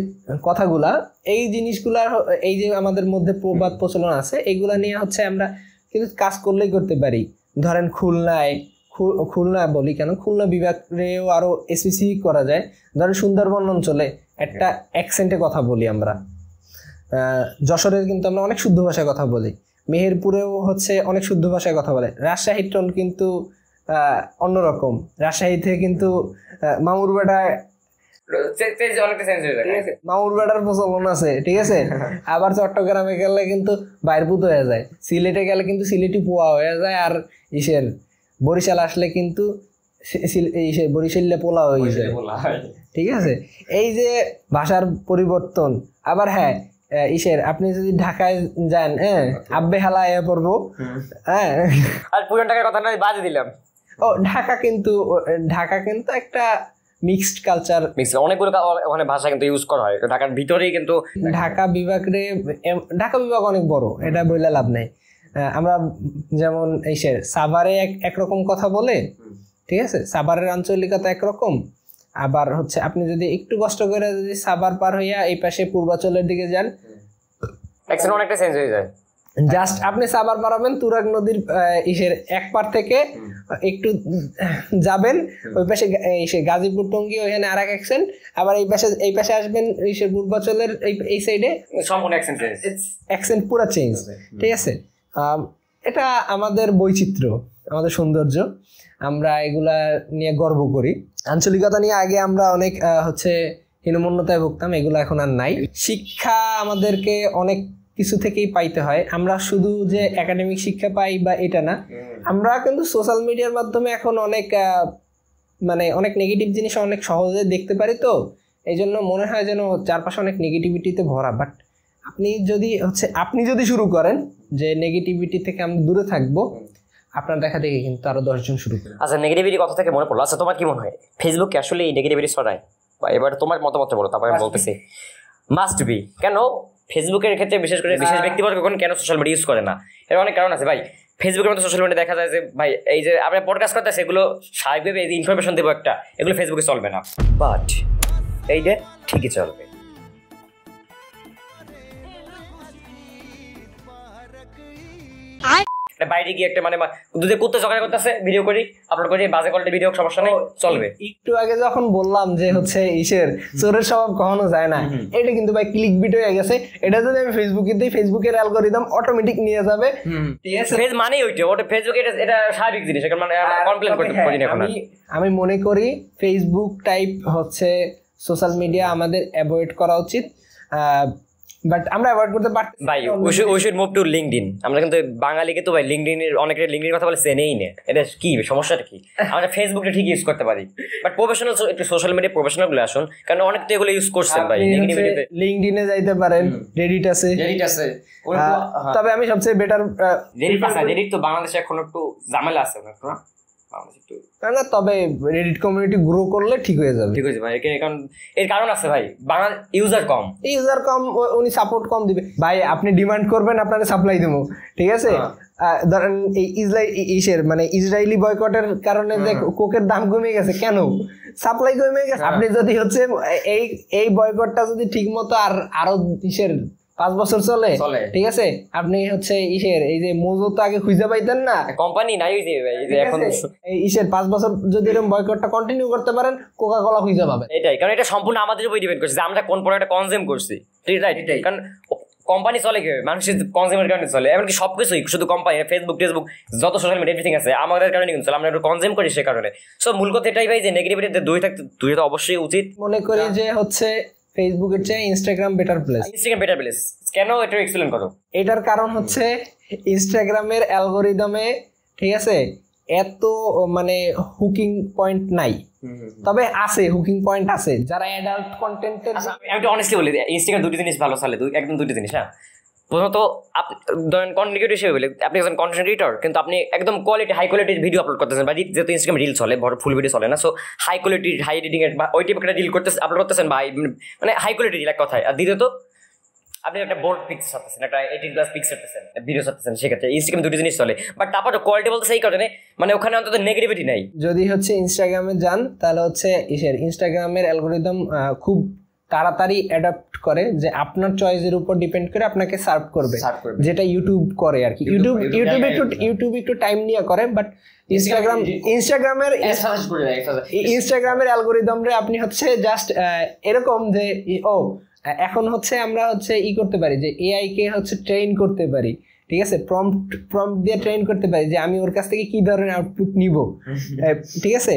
কথাগুলা, এই জিনিসগুলা, এই যে আমাদের মধ্যে প্রবাদ প্রচলন আছে, এইগুলা নিয়ে হচ্ছে আমরা কিন্তু কাজ করলেই করতে পারি। ধরেন খুলনা বলি কেন, খুলনা বিভাগেও আরো স্পেসিফিক করা যায়। ধরেন সুন্দরবন অঞ্চলে একটা অ্যাকসেন্টে কথা বলি আমরা, যশোরের কিন্তু আমরা অনেক শুদ্ধ ভাষায় কথা বলি, মেহেরপুরেও হচ্ছে অনেক শুদ্ধ ভাষায় কথা বলে, রাজশাহীর টোন কিন্তু অন্যরকম, রাজশাহীতে কিন্তু মামুর বেটায় মামুর বেটার প্রচলন আছে, ঠিক আছে। আবার চট্টগ্রামে গেলে কিন্তু বাইরপুত হয়ে যায়, সিলেটে গেলে কিন্তু সিলেটি পোয়া হয়ে যায়, আর বরিশাল আসলে কিন্তু বরিশালে পোলা হয়ে যায়, ঠিক আছে। এই যে ভাষার পরিবর্তন। আবার হ্যাঁ, আপনি যদি ঢাকায় যান, হ্যাঁ, আব্বে হালা এ পড়বো, হ্যাঁ, আর পুরান ঢাকার কথা না বাজে দিলাম। ঢাকা কিন্তু একটা মিক্সড কালচার, অনেকগুলো ওখানে ভাষা কিন্তু ইউজ করা হয় ঢাকার ভিতরেই, কিন্তু ঢাকা বিভাগ অনেক বড়, এটা বললে লাভ নাই। আমরা যেমন সাভারে একরকম কথা বলে, ঠিক আছে, সাভারের আঞ্চলিকতা একরকম। আবার হচ্ছে আপনি যদি একটু কষ্ট করে যদি সাভার পার হইয়া এই পাশে পূর্বাঞ্চলের দিকে যান, অনেকটা চেঞ্জ হয়ে যায়। জাস্ট আপনি সাভার পারাবেন, তুরাগ নদীর এক পার থেকে একটু যাবেন, ওই পাশে গাজীপুর টঙ্গী, ওইখানে আর এক অ্যাকসেন্ট। আবার এই পাশে আসবেন পূর্বাঞ্চলের এই সাইডে সম্পূর্ণ অ্যাকসেন্ট পুরো চেঞ্জ, ঠিক আছে। এটা আমাদের বৈচিত্র্য, আমাদের সৌন্দর্য, আমরা এগুলা নিয়ে গর্ব করি। আঞ্চলিকতা নিয়ে আগে আমরা অনেক হচ্ছে হীনমন্যতায় ভুগতাম, এগুলো এখন আর নাই। শিক্ষা আমাদেরকে অনেক কিছু থেকেই পাইতে হয়, আমরা শুধু যে একাডেমিক শিক্ষা পাই বা এটা না, আমরা কিন্তু সোশ্যাল মিডিয়ার মাধ্যমে এখন অনেক নেগেটিভ জিনিস অনেক সহজে দেখতে পারি। তো এই জন্য মনে হয় যেন চারপাশে অনেক নেগেটিভিটিতে ভরা। বাট আপনি যদি শুরু করেন যে নেগেটিভিটি থেকে আমরা দূরে থাকবো, আপনার দেখা দেখি কিন্তু আরো 10 জন শুরু করে। আচ্ছা, নেগেটিভিটি কথা থেকে মনে পড়লো, আচ্ছা তোমার কি মনে হয় ফেসবুকে আসলে এই নেগেটিভিটি ছড়ায়? বা এবার তোমার মতামত বলো, তারপরে আমি বলতেছি। মাস্ট বি কেন ফেসবুকের ক্ষেত্রে বিশেষ করে বিশেষ ব্যক্তিবর্গ কেন সোশ্যাল মিডিয়া ইউজ করে না? এর অনেক কারণ আছে ভাই। ফেসবুকের মতো সোশ্যাল মিডিয়া দেখা যায় যে ভাই এই যে আমরা পডকাস্ট করতেছি, এগুলো স্বাভাবিকভাবে এই ইনফরমেশন দেবো একটা, এগুলো ফেসবুকে চলবে না, বাট এইটা ঠিকই চলবে। বাইরে গিয়ে একটা দুধে কুত্তে ঝগড়া করতেছে, ভিডিও করি, আপলোড করি, বাজে কোয়ালিটি ভিডিও, সমস্যা নেই, চলবে। একটু আগে যখন বললাম যে হচ্ছে চোরের স্বভাব কখনো যায় না, এটা কিন্তু ভাই ক্লিক বিট হয়ে গেছে। এটা যদি আমি ফেসবুকে দিই, ফেসবুকের অ্যালগরিদম অটোমেটিক নিয়ে যাবে, ঠিক আছে। ফেস মানেই ওটা ফেসবুকে, এটা স্বাভাবিক জিনিস, কমপ্লেন করতে পারি না। আমি মনে করি ফেসবুক টাইপ হচ্ছে সোশ্যাল মিডিয়া আমাদের অ্যাভয়েড করা উচিত। বাট আমরা অ্যাভয়েড করতে পারছি ভাই we should move to LinkedIn. আমরা কিন্তু বাঙালিকে তো ভাই লিঙ্কডইনের অনেকে লিঙ্কডইন কথা বলে চেনেই না, এটা কি সমস্যাটা কি? আমরা ফেসবুকটা ঠিক ইউজ করতে পারি, বাট প্রফেশনাল একটু সোশ্যাল মিডিয়া প্রফেশনাল গুলো আসুন, কারণ অনেক তো এগুলো ইউজ করছেন ভাই। লিঙ্কডইনে যাইতে পারেন, রেডিট আছে, তবে আমি সবচেয়ে বেটার রেডিট তো বাংলাদেশে এখন একটু ঝামেলা আছে না, না, তবে রেডিট কমিউনিটি গ্রো করলে ঠিক হয়ে যাবে। ঠিক হয়েছে ভাই, এর কারণ আছে ভাই, বাংলা ইউজার কম, উনি সাপোর্ট কম দিবে ভাই। আপনি ডিমান্ড করবেন, আপনাকে সাপ্লাই দেবো, ঠিক আছে? ধরেন এই মানে ইসরায়েলি বয়কটের কারণে যে কোকের দাম কমে গেছে, কেন? সাপ্লাই কমে গেছে। আপনি যদি হচ্ছে এই বয়কটটা যদি ঠিক মতো আরো 5 বছর চলে, ঠিক আছে, আপনি হচ্ছে এই যে মোজো তো আগে খুঁজে পাইতেন না, কোম্পানি নাই এখন 5 বছর যদি এরকম বয়কটটা কন্টিনিউ করতে পারেন, কোকা কোলা খুঁজে পাবেন। এটাই, কারণ এটা সম্পূর্ণ আমাদের উপর ডিপেন্ড করছে যে আমরা কোন প্রোডাক্টটা কনজিউম করছি, ঠিক রাইট? কারণ কোম্পানি চলে কিভাবে? মানুষের কনজিউমের কারণে চলে, এমনকি সবকিছুই, শুধু কোম্পানি, ফেসবুক টেসবুক যত সোশ্যাল মিডিয়া এভরিথিং আছে আমাদের কারণে কিন্তু চলে, আমরা একটু কনজিউম করি সে কারণে। সো মূল কথা এটাই ভাই যে নেগেটিভিটি দুই তো অবশ্যই উচিত। মনে করি যে হচ্ছে ফেসবুকের চেয়ে Instagram better place. Instagram better place কেন? এটা এক্সপ্লেইন করো। এটার কারণ হচ্ছে ইনস্টাগ্রামের অ্যালগোরিদমে, ঠিক আছে, এত মানে হুকিং পয়েন্ট নাই, তবে আছে, হুকিং পয়েন্ট আছে যারা অ্যাডাল্ট কন্টেন্টের। আমি তো অনেস্টলি বলি, ইনস্টাগ্রাম দুটি জিনিস ভালো চলে, একদম দুটি জিনিস। হ্যাঁ, প্রথমত ধরেন কন্টেন্ট ক্রিয়েটর হিসেবে বলে আপনি একজন কন্টেন্ট ক্রিয়েটর, কিন্তু আপনি একদম হাই কোয়ালিটির ভিডিও আপলোড করতেছেন, বা যেহেতু ইনস্টাগ্রাম রিল চলে, ফুল ভিডিও চলে না, সো হাই কোয়ালিটির হাই এডিটিং এর বা ওই টাইপের একটা রিল আপলোড করতেছেন, বা মানে হাই কোয়ালিটির রিল এক কথায়। আর দ্বিতীয়ত আপনি একটা বোল্ড পিকচার ছাড়তেছেন, একটা 18+ পিক্স ছাড়তেছেন, ভিডিও ছাড়তেছেন, সেক্ষেত্রে ইনস্টাগ্রাম দুটি জিনিস চলে। বাট তারপর কোয়ালিটি বলতে সেই কারণে মানে ওখানে অন্তত নেগেটিভিটি নাই। যদি হচ্ছে ইনস্টাগ্রামে যান, তাহলে হচ্ছে ইনস্টাগ্রামের অ্যালগোরিদম খুব তাড়াতাড়ি অ্যাডাপ্ট করে, যে আপনার চয়েসের উপর ডিপেন্ড করে আপনাকে সার্ভ করবে, যেটা ইউটিউব করে আর কি। ইউটিউব একটু টাইম নিয়ে করে, বাট ইনস্টাগ্রামের অ্যালগোরিদমে আপনি হচ্ছে জাস্ট এরকম যে এখন হচ্ছে আমরা হচ্ছে করতে পারি যে এআই কে হচ্ছে ট্রেন করতে পারি, ঠিক আছে, প্রম্পট দিয়ে ট্রেন করতে পারি যে আমি ওর কাছ থেকে কি ধরনের আউটপুট নিব, ঠিক আছে।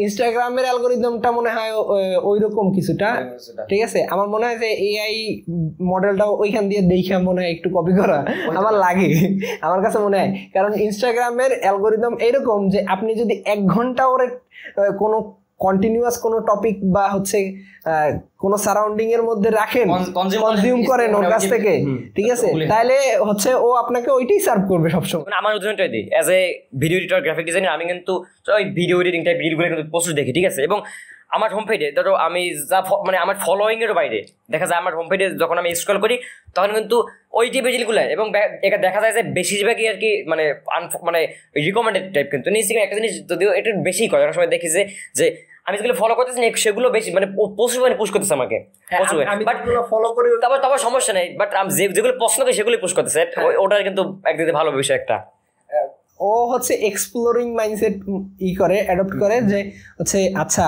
ইনস্টাগ্রামের অ্যালগোরিদমটা মনে হয় ওই রকম কিছুটা, ঠিক আছে। আমার মনে হয় যে এআই মডেলটাও ওইখান দিয়ে দেখে মনে হয় একটু কপি করা আমার লাগে, আমার কাছে মনে হয়। কারণ ইনস্টাগ্রামের অ্যালগোরিদম এরকম যে আপনি যদি 1 ঘন্টা ওর কোনো কন্টিনিউয়াস কোনো টপিক বা হচ্ছে কোনো সারাউন্ডিং এর মধ্যে রাখেন, কনজিউম করেন ওর কাছ থেকে, ঠিক আছে, তাহলে হচ্ছে ও আপনাকে ওইটাই সার্ভ করবে সবসময়। আমার উদাহরণটাই দিই, as a video editor, graphic designer, আমি কিন্তু ওই ভিডিও এডিটিং টাইপ রিলগুলো কিন্তু প্রচুর দেখি, ঠিক আছে। এবং আমার হোম পেজে ধরো আমি যা মানে আমার ফলোয়িং এর বাইরে দেখা যায়, আমার হোম পেজে যখন আমি স্ক্রল করি তখন কিন্তু ওই টাইপের রিলগুলো, এবং এটা দেখা যায় যে বেশিরভাগই আর কি মানে মানে রিকমেন্ডেড টাইপ। কিন্তু ইনস্টাগ্রাম একটা জিনিস যদিও এটা বেশি করে, অনেক সময় দেখি যে আমি যেগুলো ফলো করতেছি সেগুলো বেশি মানে প্রচুর মানে পুশ করতেছে আমাকে, বাট ফলো করি, তারপর সমস্যা নেই, বাট আমি যেগুলো পছন্দ করি সেগুলোই পুশ করতেছে, ওটার কিন্তু একদিকে ভালো বিষয় একটা। ও হচ্ছে এক্সপ্লোরিং মাইন্ডসেট করে, অ্যাডপ্ট করে, যে হচ্ছে আচ্ছা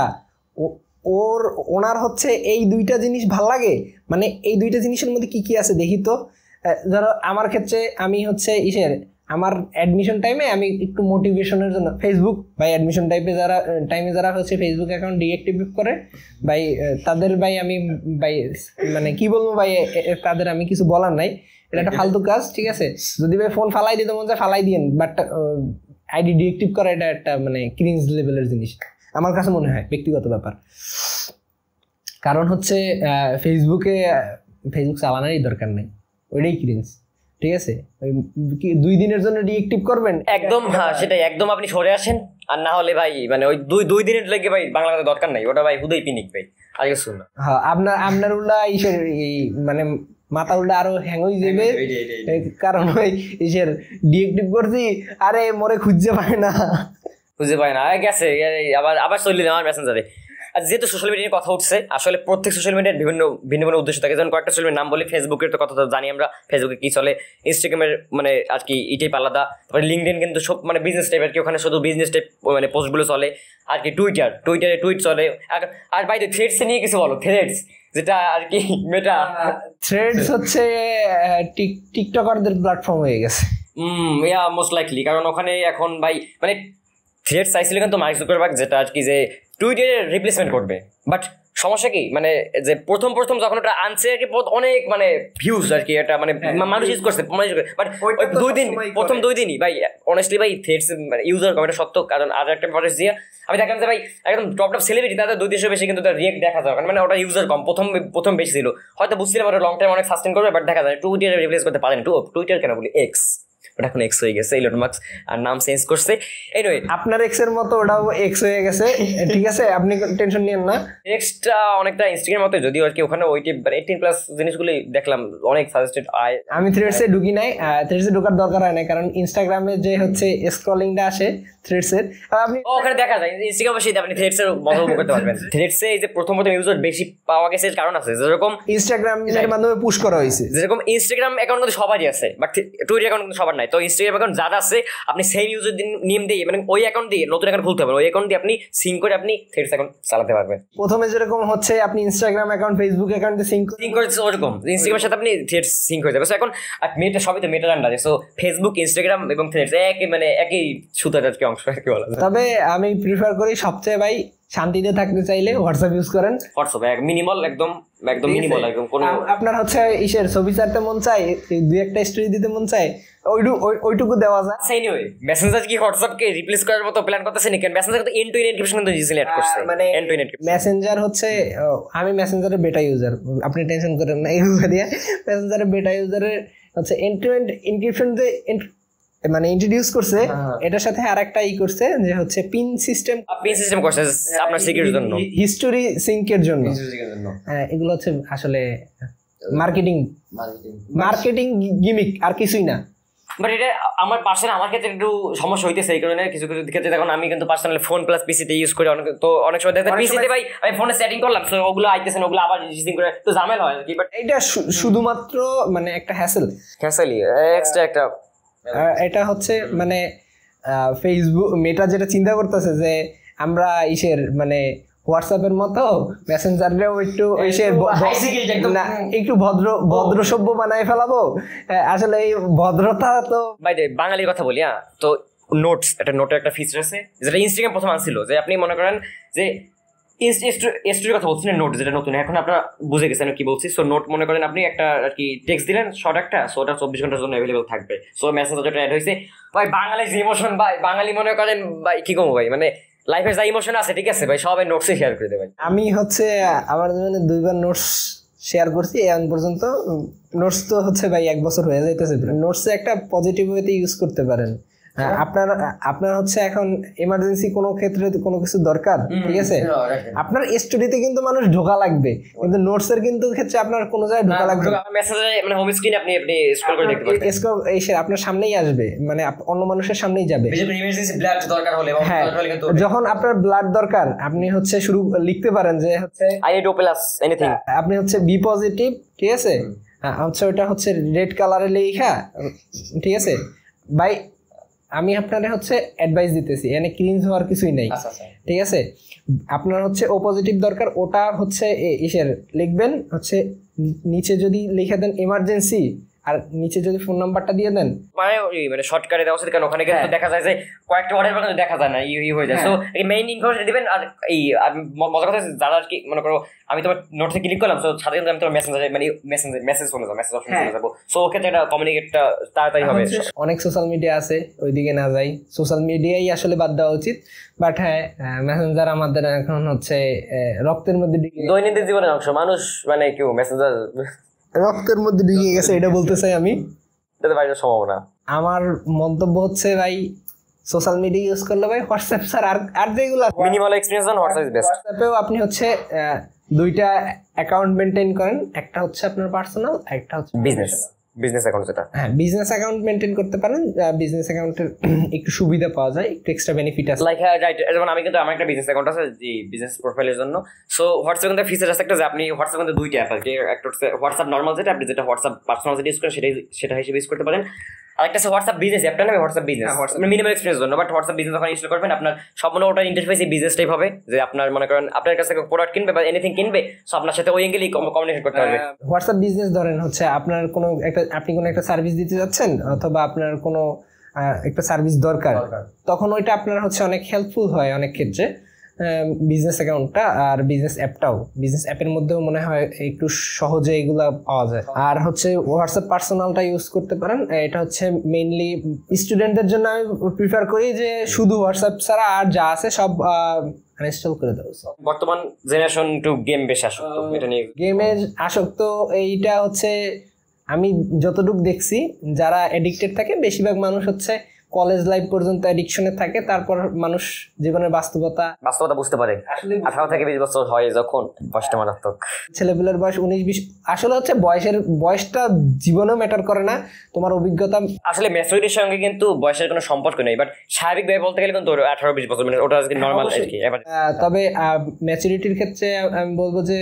ওনার হচ্ছে এই 2টা জিনিস ভাল লাগে, মানে এই 2টা জিনিসের মধ্যে কি কি আছে দেখি তো। ধরো আমার ক্ষেত্রে আমি হচ্ছে আমার অ্যাডমিশন টাইমে আমি একটু মোটিভেশনের জন্য ফেসবুক ভাই, অ্যাডমিশন টাইমে যারা হচ্ছে ফেসবুক অ্যাকাউন্ট ডিঅ্যাক্টিভ করে ভাই, তাদের ভাই আমি ভাই মানে কি বলবো ভাই, তাদের আমি কিছু বলার নাই, এটা একটা ফালতু কাজ, ঠিক আছে। যদি ভাই ফোন ফালাই দিতে মন চায় ফালাই দিয়েন, বাট আইডি ডিঅ্যাক্টিভ করা এটা একটা মানে ক্রিঞ্জ লেভেলের জিনিস আমার কাছে মনে হয়, ব্যক্তিগত ব্যাপার। কারণ হচ্ছে ফেসবুক চালানোরই দরকার নেই, ওইটাই ক্রিঞ্জ, ঠিক আছে। 2 দিনের জন্য ডিঅ্যাক্টিভ করবেন একদম, হ্যাঁ সেটাই, একদম আপনি সরে আসেন, আর না হলে ভাই মানে ওই 2 দিনের লেগে ভাই বাংলাতে দরকার নাই, ওটা ভাই হুদাই পিনিক ভাই আগে শুন। হ্যাঁ, আপনার উল্লা মানে মাথা উল্টা আরো হ্যাং হয়ে যাবে, কারণ ওই ডিঅ্যাক্টিভ করছি, আরে মোরে খুঁজে পায় না গেছে, আবার চললি আমার মেসেঞ্জারে। আর যেহেতু সোশ্যাল মিডিয়ার কথা উঠছে, আসলে প্রত্যেক সোশ্যাল মিডিয়ার ভিন্ন ভিন্ন উদ্দেশ্য থাকে। যেমন কয়েকটা সোশ্যাল মিডিয়ার নাম বলি, ফেসবুকের তো কথা তো জানি আমরা, ফেসবুকে কি চলে, ইনস্টাগ্রামের মানে আর কি এটাই আলাদা, তারপরে লিঙ্কডইন কিন্তু সব মানে বিজনেস টাইপ আর কি, ওখানে শুধু বিজনেস টাইপ মানে পোস্টগুলো চলে, আর কি টুইটারে টুইট চলে। আর বাইরে থ্রেডস নিয়ে কিছু বলো, থ্রেডস যেটা আর কি মেটা, থ্রেডস হচ্ছে টিকটকারদের প্ল্যাটফর্ম হয়ে গেছে। মোস্ট লাইকলি, কারণ ওখানে এখন ভাই মানে থ্রেডস চাইছিল কিন্তু মার্ক জুকারবার্গ, যেটা আর কি যে টুইটারের রিপ্লেসমেন্ট করবে, বাট সমস্যা কি মানে যে প্রথম প্রথম যখন ওটা আনছে আর কি অনেক মানে ভিউজ আর কি এটা মানে মানুষ ইউজ করছে বাট দুই দিন প্রথম 2 দিনই ভাই অনেস্টলি ভাই থ্রেডস মানে ইউজার কম এটা সত্য কারণ আর একটা প্রসেস দিয়ে আমি দেখলাম যে ভাই একদম টপ সেলিব্রিটি তাদের 200 বেশি কিন্তু তার রিয়েক্ট দেখা যায় মানে ওটা ইউজার কম প্রথম বেশি ছিল হয়তো বুঝছিলাম ওটা লং টাইম অনেক সাস্টেন করবে বাট দেখা যায় টুইটার রিপ্লেস করতে পারেন টুইটার কেন বলি এক্স ওটা এখন এক্স হয়ে গেছে ইলন মাস্ক আর নাম চেঞ্জ করছে এনিওয়ে আপনার এক্স এর মতো ওটাও এক্স হয়ে গেছে ঠিক আছে আপনি টেনশন নিয়েন না নেক্সটটা অনেকটা ইনস্টাগ্রামের মতো যদিও আর কি ওখানে ওই 18+ জিনিসগুলি দেখলাম অনেক সাজেস্টেড আমি থ্রেডসে ঢুকি নাই থ্রেডসে ঢোকার দরকার হয় না কারণ ইনস্টাগ্রামে যে হচ্ছে স্ক্রলিংটা আসে থ্রেডসের আপনি ওখানে দেখা যায় ইনস্টাগ্রামে সেটা আপনি থ্রেডসের মজা উপভোগ করতে পারবেন থ্রেডসে এই যে প্রথম ইউজার বেশি পাওয়া গেছে এর কারণ আছে যেরকম ইনস্টাগ্রামের মাধ্যমে পুশ করা হয়েছে যেরকম ইনস্টাগ্রাম অ্যাকাউন্ট কিন্তু সবারই আছে বাট টুইটার অ্যাকাউন্ট কিন্তু সবার নাই তো ইনস্টাগ্রাম অ্যাকাউন্ট যারা আছে আপনি সেই ইউজার নেম দিয়ে মানে ওই অ্যাকাউন্ট দিয়ে নতুন অ্যাকাউন্ট খুলতে পারবেন ওই অ্যাকাউন্ট দিয়ে আপনি সিঙ্ক করে আপনি থ্রেডস অ্যাকাউন্ট চালাতে পারবেন প্রথমে যেরকম হচ্ছে আপনি ইনস্টাগ্রাম অ্যাকাউন্ট ফেসবুক অ্যাকাউন্টে সিঙ্ক করে ওরকম ইনস্টাগ্রামের সাথে আপনি থ্রেডস সিঙ্ক হয়ে যাবে সো এখন মেটা সবই তো মেটার আন্ডারে সো ফেসবুক ইনস্টাগ্রাম এবং থ্রেডস একই মানে একই সুতার আর কি অংশ আর কি বলা যায় তবে আমি প্রিফার করি সবচেয়ে ভাই শান্তিতে থাকতে চাইলে হোয়াটসঅ্যাপ ইউজ করেন হোয়াটসঅ্যাপ মিনিমাল একদম মিনিমাল একদম কোনো আপনার হচ্ছে ইসের ছবি ছাড়তে মন চায় দুই একটা স্টোরি দিতে মন চায় ওইটুকু দেওয়া যায় এনিওয়ে মেসেঞ্জার কি হোয়াটসঅ্যাপকে রিপ্লেস করার মতো প্ল্যান করতেছে নাকি মেসেঞ্জার তো এন্ড টু এন্ড এনক্রিপশন কিন্তু ইজিলি অ্যাড করছে মানে end to end encryption Messenger হচ্ছে আমি মেসেঞ্জারের বেটা ইউজার আপনি টেনশন করেন না এইভাবে দিয়ে মেসেঞ্জারের বেটা ইউজারের হচ্ছে এন্ড টু এন্ড এনক্রিপশন যে মানে ইন্ট্রোডিউস করছে এটার সাথে আরেকটা করছে যে হচ্ছে পিন সিস্টেম করছে আপনার সিকিউরিটির জন্য হিস্টোরি সিঙ্কের জন্য এগুলো হচ্ছে আসলে মার্কেটিং গিমিক আর কিছুই না বাট এটা আমার ক্ষেত্রে একটু সমস্যা হইতেছে এই কারণে কিছু কিছু ক্ষেত্রে দেখুন আমি কিন্তু পার্সোনালি ফোন প্লাস পিসিতে ইউজ করি অনেক সময় দেখতে পিসিতে ভাই আমি ফোনে সেটিং করলাম তো ওগুলো আইতেছে না ওগুলো আবার রিজিং করে তো ঝামেলা হয় কি বাট এটা শুধুমাত্র মানে একটা হ্যাসেলই এক্সট্রা একটা এটা হচ্ছে মানে ফেসবুক মেটা যেটা চিন্তা করতেছে যে আমরা মানে হোয়াটসঅ্যাপের মতো মেসেঞ্জারেও একটু ভদ্র সভ্য বানায় ফেলাবো আসলে এই ভদ্রতা তো বাঙালির কথা বলি হ্যাঁ তো নোটের একটা ফিচার আছে যেটা ইনস্টাগ্রাম প্রথম আনছিল যে আপনি মনে করেন যে স্টোরির কথা বলছেন নোট যেটা নতুন এখন আপনারা বুঝে গেছেন কি বলছি সো নোট মনে করেন আপনি একটা আর কি টেক্সট দিলেন শর্ট একটা সো ওটা 24 ঘন্টার জন্য অ্যাভেলেবল থাকবে সো মেসেজ যেটা অ্যাড হয়েছে ভাই বাঙালি যে ইমোশন ভাই বাঙালি মনে করেন ভাই কি কমো ভাই মানে লাইফে যা ইমোশন আছে ঠিক আছে ভাই সবাই নোটসে শেয়ার করে দেবে আমি হচ্ছে আমার জীবনে 2বার নোটস শেয়ার করছি এখন পর্যন্ত নোটস তো হচ্ছে ভাই 1 বছর হয়ে যাইতেছে নোটসে একটা পজিটিভ ওয়েতে ইউজ করতে পারেন আপনার হচ্ছে এখন এমার্জেন্সি কোনো ক্ষেত্রে কোনো কিছু দরকার ঠিক আছে আপনার স্টোরিতে কিন্তু মানুষ ঢোকা লাগবে কিন্তু নোটস এর কিন্তু ক্ষেত্রে আপনার কোনো জায়গায় ঢোকা লাগবে মেসেজে মানে হোম স্ক্রিনে আপনি স্ক্রল করে দেখতে পারবেন এসে আপনার সামনেই আসবে মানে অন্য মানুষের সামনেই যাবে ইমার্জেন্সি ব্লাড দরকার হলে যখন আপনার ব্লাড দরকার আপনি হচ্ছে শুরু লিখতে পারেন যে হচ্ছে আই নিড প্লাস এনিথিং আপনি হচ্ছে বি পজিটিভ ঠিক আছে আচ্ছা ওটা হচ্ছে রেড কালারে লেখা ঠিক আছে ভাই আমি আপনারে হচ্ছে অ্যাডভাইস দিতেছি এখানে ক্রিঞ্জ হওয়ার কিছুই নেই ঠিক আছে আপনার হচ্ছে ও পজিটিভ দরকার ওটা হচ্ছে লিখবেন হচ্ছে নিচে যদি লিখে দেন এমার্জেন্সি আর নিচে যদি ফোন নাম্বারটা দিয়ে দেন মানে শর্টকাটে দেওয়া উচিত কারণ ওখানে কিন্তু দেখা যায় যে কয়েকটা ওয়ার্ডের পর দেখা যায় না হয়ে যায় তো এই মেইন ইনফরমেশন দিবেন আর এই মজার কথা যারা আর কি মনে করো আমি তোমার নোটসে ক্লিক করলাম তো সাথে কিন্তু আমি তোমার মেসেজ চলে যাবো মেসেজ অপশন চলে যাবো সো ওকে এটা কমিউনিকেটটা তাড়াতাড়ি হবে অনেক সোশ্যাল মিডিয়া আছে ওইদিকে না যাই সোশ্যাল মিডিয়াই আসলে বাদ দেওয়া উচিত বাট হ্যাঁ মেসেঞ্জার আমাদের এখন হচ্ছে রক্তের মধ্যে দৈনন্দিন জীবনের অংশ মানুষ মানে কেউ মেসেঞ্জার রক্তের মধ্যে ঢুকে গেছে এটা বলতে চাই আমি এটা বাইরের সম্ভাবনা আমার মন্তব্য হচ্ছে ভাই সোশ্যাল মিডিয়া ইউজ করলে ভাই হোয়াটসঅ্যাপ স্যার আর যেগুলো minimal experience on WhatsApp is best হোয়াটসঅ্যাপেও আপনি হচ্ছে 2টা অ্যাকাউন্ট মেইনটেইন করেন একটা হচ্ছে আপনার পার্সোনাল একটা হচ্ছে বিজনেস অ্যাকাউন্ট যেটা হ্যাঁ বিজনেস অ্যাকাউন্ট মেইনটেইন করতে পারেন বিজনেস অ্যাকাউন্টের একটু সুবিধা পাওয়া যায় একটু এক্সট্রা বেনিফিট আছে লাইক রাইট যেমন আমি কিন্তু আমার একটা বিজনেস অ্যাকাউন্ট আছে যে বিজনেস প্রোফাইলের জন্য সো হোয়াটসঅ্যাপ কিন্তু ফিচার আছে একটা যে আপনি হোয়াটসঅ্যাপ কিন্তু 2টা অ্যাপ আছে একটা হচ্ছে হোয়াটসঅ্যাপ নরমাল যেটা আপনি যেটা হোয়াটসঅ্যাপ পার্সোনাল যেটা ইউজ করেন সেটা হিসেবে ইউজ করতে পারেন আরেকটা আছে হোয়াটসঅ্যাপ বিজনেস অ্যাপটা নামে হোয়াটসঅ্যাপ বিজনেস মিনিমাম এক্সপেরিয়েন্স জন্য বাট হোয়াটসঅ্যাপ বিজনেস যখন ইনস্টল করবেন আপনার সম্পূর্ণ ওটার ইন্টারফেস বিজনেস টাইপ হবে যে আপনার মনে করেন আপনার কাছে প্রোডাক্ট কিনবে বা এনিথিং কিনবে সো আপনার সাথে ওই অ্যাঙ্গেলই কমিউনিকেট করতে পারবে হোয়াটসঅ্যাপ বিজনেস ধরেন হচ্ছে আপনার কোনো একটা আপনি কোনো একটা সার্ভিস দিতে যাচ্ছেন অথবা আপনার কোনো একটা সার্ভিস দরকার তখন ওইটা আপনার হচ্ছে অনেক হেল্পফুল হয় অনেক ক্ষেত্রে বিজনেস অ্যাকাউন্টটা আর বিজনেস অ্যাপটাও, বিজনেস অ্যাপের মধ্যেও মনে হয় একটু সহজে এগুলা পাওয়া যায়। আর হচ্ছে হোয়াটসঅ্যাপ পার্সোনালটা ইউজ করতে পারেন, এটা হচ্ছে মেইনলি স্টুডেন্টদের জন্য আমি প্রিফার করি যে শুধু হোয়াটসঅ্যাপ ছাড়া আর যা আছে সব আনইনস্টল করে দেবো। বর্তমান জেনারেশন একটু গেম বেশ আসক্ত, এটা নিয়ে গেমের আসক্ত এইটা হচ্ছে আমি যতটুকু দেখছি যারা এডিক্টেড থাকে বেশিরভাগ মানুষ হচ্ছে কলেজ লাইফ পর্যন্ত অ্যাডিকশনে থাকে, তারপর মানুষ জীবনের বাস্তবতা বুঝতে পারে 18 থেকে 20 বছর হয় যখন বয়সটা মারাত্মক। ছেলেপেলের বয়স 19-20 আসলে হচ্ছে বয়সটা জীবনেও ম্যাটার করে না, তোমার অভিজ্ঞতা আসলে ম্যাচুরিটির সঙ্গে কিন্তু বয়সের কোনো সম্পর্ক নেই, বাট স্বাভাবিকভাবে বলতে গেলে কিন্তু 18-20 বছর মানে ওটা নর্মাল আর কি। তবে ম্যাচুরিটির ক্ষেত্রে আমি বলবো যে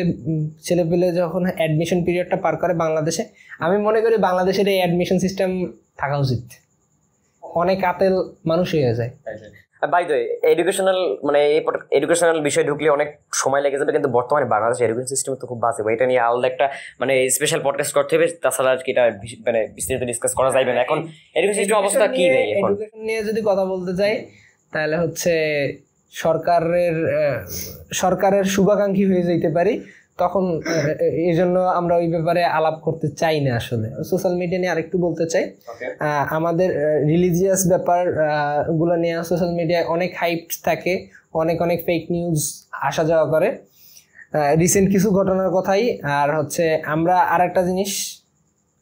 ছেলেপেলে যখন অ্যাডমিশন পিরিয়ডটা পার করে বাংলাদেশে, আমি মনে করি বাংলাদেশের এই অ্যাডমিশন সিস্টেম থাকা উচিত, অনেক আতেল মানুষ হয়ে যায়। বাই দ্য ওয়ে এডুকেশনাল মানে এডুকেশনাল বিষয় ঢুকলে অনেক সময় লেগে যাবে, কিন্তু বর্তমানে বাংলাদেশের এডুকেশন সিস্টেম তো খুব বাজে, এটা নিয়ে আলাদা একটা মানে স্পেশাল পডকাস্ট করতে হবে, তাছাড়া আর কি এটা মানে বিস্তারিত ডিসকাস করা যাবে না। এখন এডুকেশন সিস্টেম অবস্থা কি ভাই? এখন এডুকেশন নিয়ে যদি কথা বলতে যাই তাহলে হচ্ছে সরকারের শুভাকাঙ্ক্ষী হয়ে যেতে পারি, তখন এই জন্য আমরা ওই ব্যাপারে আলাপ করতে চাই না। আসলে সোশ্যাল মিডিয়া নিয়ে আরেকটু বলতে চাই, আমাদের রিলিজিয়াস ব্যাপার গুলো নিয়ে সোশ্যাল মিডিয়ায় অনেক হাইপ থাকে, অনেক ফেক নিউজ আসা যাওয়া করে, রিসেন্ট কিছু ঘটনার কথাই। আর হচ্ছে আমরা আর একটা জিনিস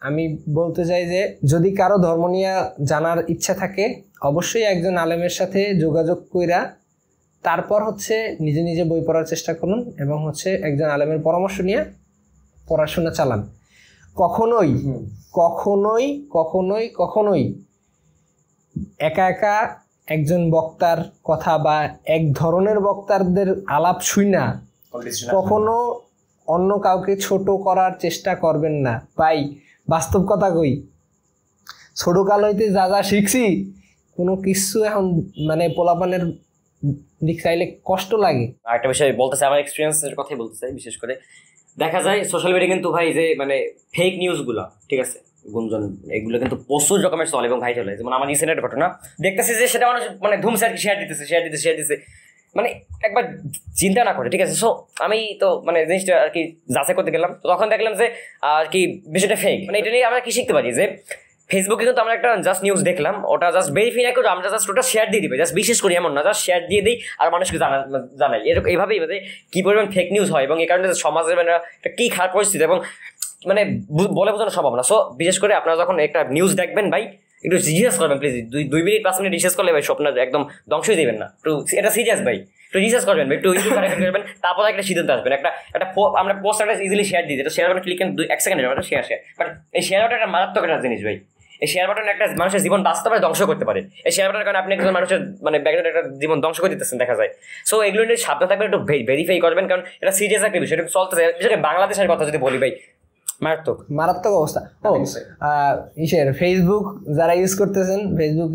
আমি বলতে চাই যে যদি কারো ধর্ম নিয়ে জানার ইচ্ছা থাকে অবশ্যই একজন আলেমের সাথে যোগাযোগ কইরা তারপর হচ্ছে নিজে নিজে বই পড়ার চেষ্টা করুন এবং হচ্ছে একজন আলেমের পরামর্শ নিয়ে পড়াশোনা চালান। কখনোই কখনোই কখনোই কখনোই একা একা একজন বক্তার কথা বা এক ধরনের বক্তারদের আলাপ শুইনা কখনো অন্য কাউকে ছোট করার চেষ্টা করবেন না ভাই। বাস্তব কথা কই, ছোট কাল হইতে যা যা শিখছি কোনো কিছু এখন মানে পোলাপানের দিক চাইলে কষ্ট লাগে। আরেকটা বিষয় বলতে চাই, আমার এক্সপিরিয়েন্সের কথাই বলতে চাই। বিশেষ করে দেখা যায় সোশ্যাল মিডিয়া কিন্তু ভাই যে মানে ফেক নিউজগুলো, ঠিক আছে, গুঞ্জন, এগুলো কিন্তু প্রচুর রকমের চলে এবং ভাই চলে। যেমন আমার রিসেন্ট ঘটনা দেখতেছি যে সেটা মানুষ মানে ধুমসে আর কি শেয়ার দিতেছে মানে একবার চিন্তা না করে, ঠিক আছে। সো আমি তো মানে জিনিসটা আর কি যাচাই করতে গেলাম, তো তখন দেখলাম যে আর কি বিষয়টা ফেক। মানে এটা নিয়ে আমরা কি শিখতে পারি যে ফেসবুকে কিন্তু আমরা একটা জাস্ট নিউজ দেখলাম, ওটা জাস্ট ভেরিফাই না করে আমরা জাস্ট ওটা শেয়ার দিয়ে দিই, জাস্ট বিশেষ করি এমন না, জাস্ট শেয়ার দিয়ে দিই আর মানুষকে জানাই। এরকম এইভাবেই মানে কি পরিমাণ ফেক নিউজ হয় এবং এই কারণে সমাজের মানে একটা কি খারাপ পরিস্থিতি এবং মানে বলে বোঝানো সম্ভব না। সো বিশেষ করে আপনারা যখন একটা নিউজ দেখবেন ভাই একটু রিসার্চ করবেন প্লিজ, 2 মিনিট 5 মিনিট রিসার্চ করলে ভাই স্বপ্ন একদম ধ্বংসই দেবেন না। একটু এটা সিরিয়াস ভাই, একটু রিসার্চ করবেন, একটু করবেন, তারপর একটা সিদ্ধান্ত আসবেন। একটা আমরা পোস্ট একটা ইজিলি শেয়ার দিই, এটা শেয়ার বাটন ক্লিক করেন 1 সেকেন্ডের মধ্যে শেয়ার। বাট এই শেয়ার বাটন একটা মারাত্মক একটা জিনিস ভাই, এই শেয়ার বাটন একটা মানুষের জীবন বাস্তবে ধ্বংস করতে পারে। এই শেয়ার বাটনের কারণে আপনি একজন মানুষের মানে ব্যাকগ্রাউন্ডে একটা জীবন ধ্বংস করে দিতেছেন দেখা যায়। সো এগুলো নিয়ে সাবধান থাকবেন, একটু ভেরিফাই করবেন, কারণ এটা সিরিয়াস একটা বিষয়, এটা চলতেছে। বিশেষ করে বাংলাদেশের কথা যদি বলি ভাই, মারাত্মক অবস্থা। ফেসবুক যারা ইউজ করতেছেন, ফেসবুক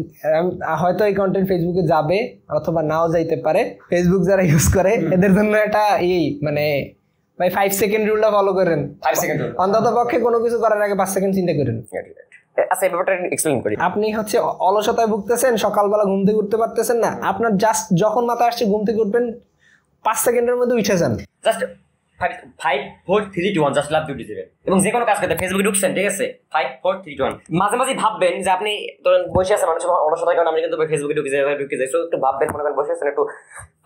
হয়তো এই কন্টেন্ট ফেসবুকে যাবে অথবা নাও যাইতে পারে। ফেসবুক যারা ইউজ করে এদের জন্য এটা মানে ভাই 5 সেকেন্ড রুলটা ফলো করেন, 5 সেকেন্ড অন্তত পক্ষে কোনো কিছু করার আগে 5 সেকেন্ড চিন্তা করেন। আচ্ছা, এই ব্যাপারটা এক্সপ্লেইন করি। আপনি হচ্ছে অলসতায় ভুগতেছেন, সকালবেলা ঘুম থেকে উঠতে পারতেছেন না, আপনার জাস্ট যখন মাথা আসছে ঘুম থেকে উঠবেন 5 সেকেন্ডের মধ্যে উঠে যান, জাস্ট 5 4 3 2 1 জাস্ট লাভ ডিউটি দিবেন এবং যে কোনো কাজ করতে ফেসবুকে ঢুকছেন, ঠিক আছে, 5 4 3 2 1। মাঝে মাঝে ভাববেন যে আপনি ধরেন বসে আছেন, মানুষ অলসতার কারণে আমি কিন্তু ফেসবুকে ঢুকে যাই, তো একটু ভাববেন, মনে করেন বসে আছেন, একটু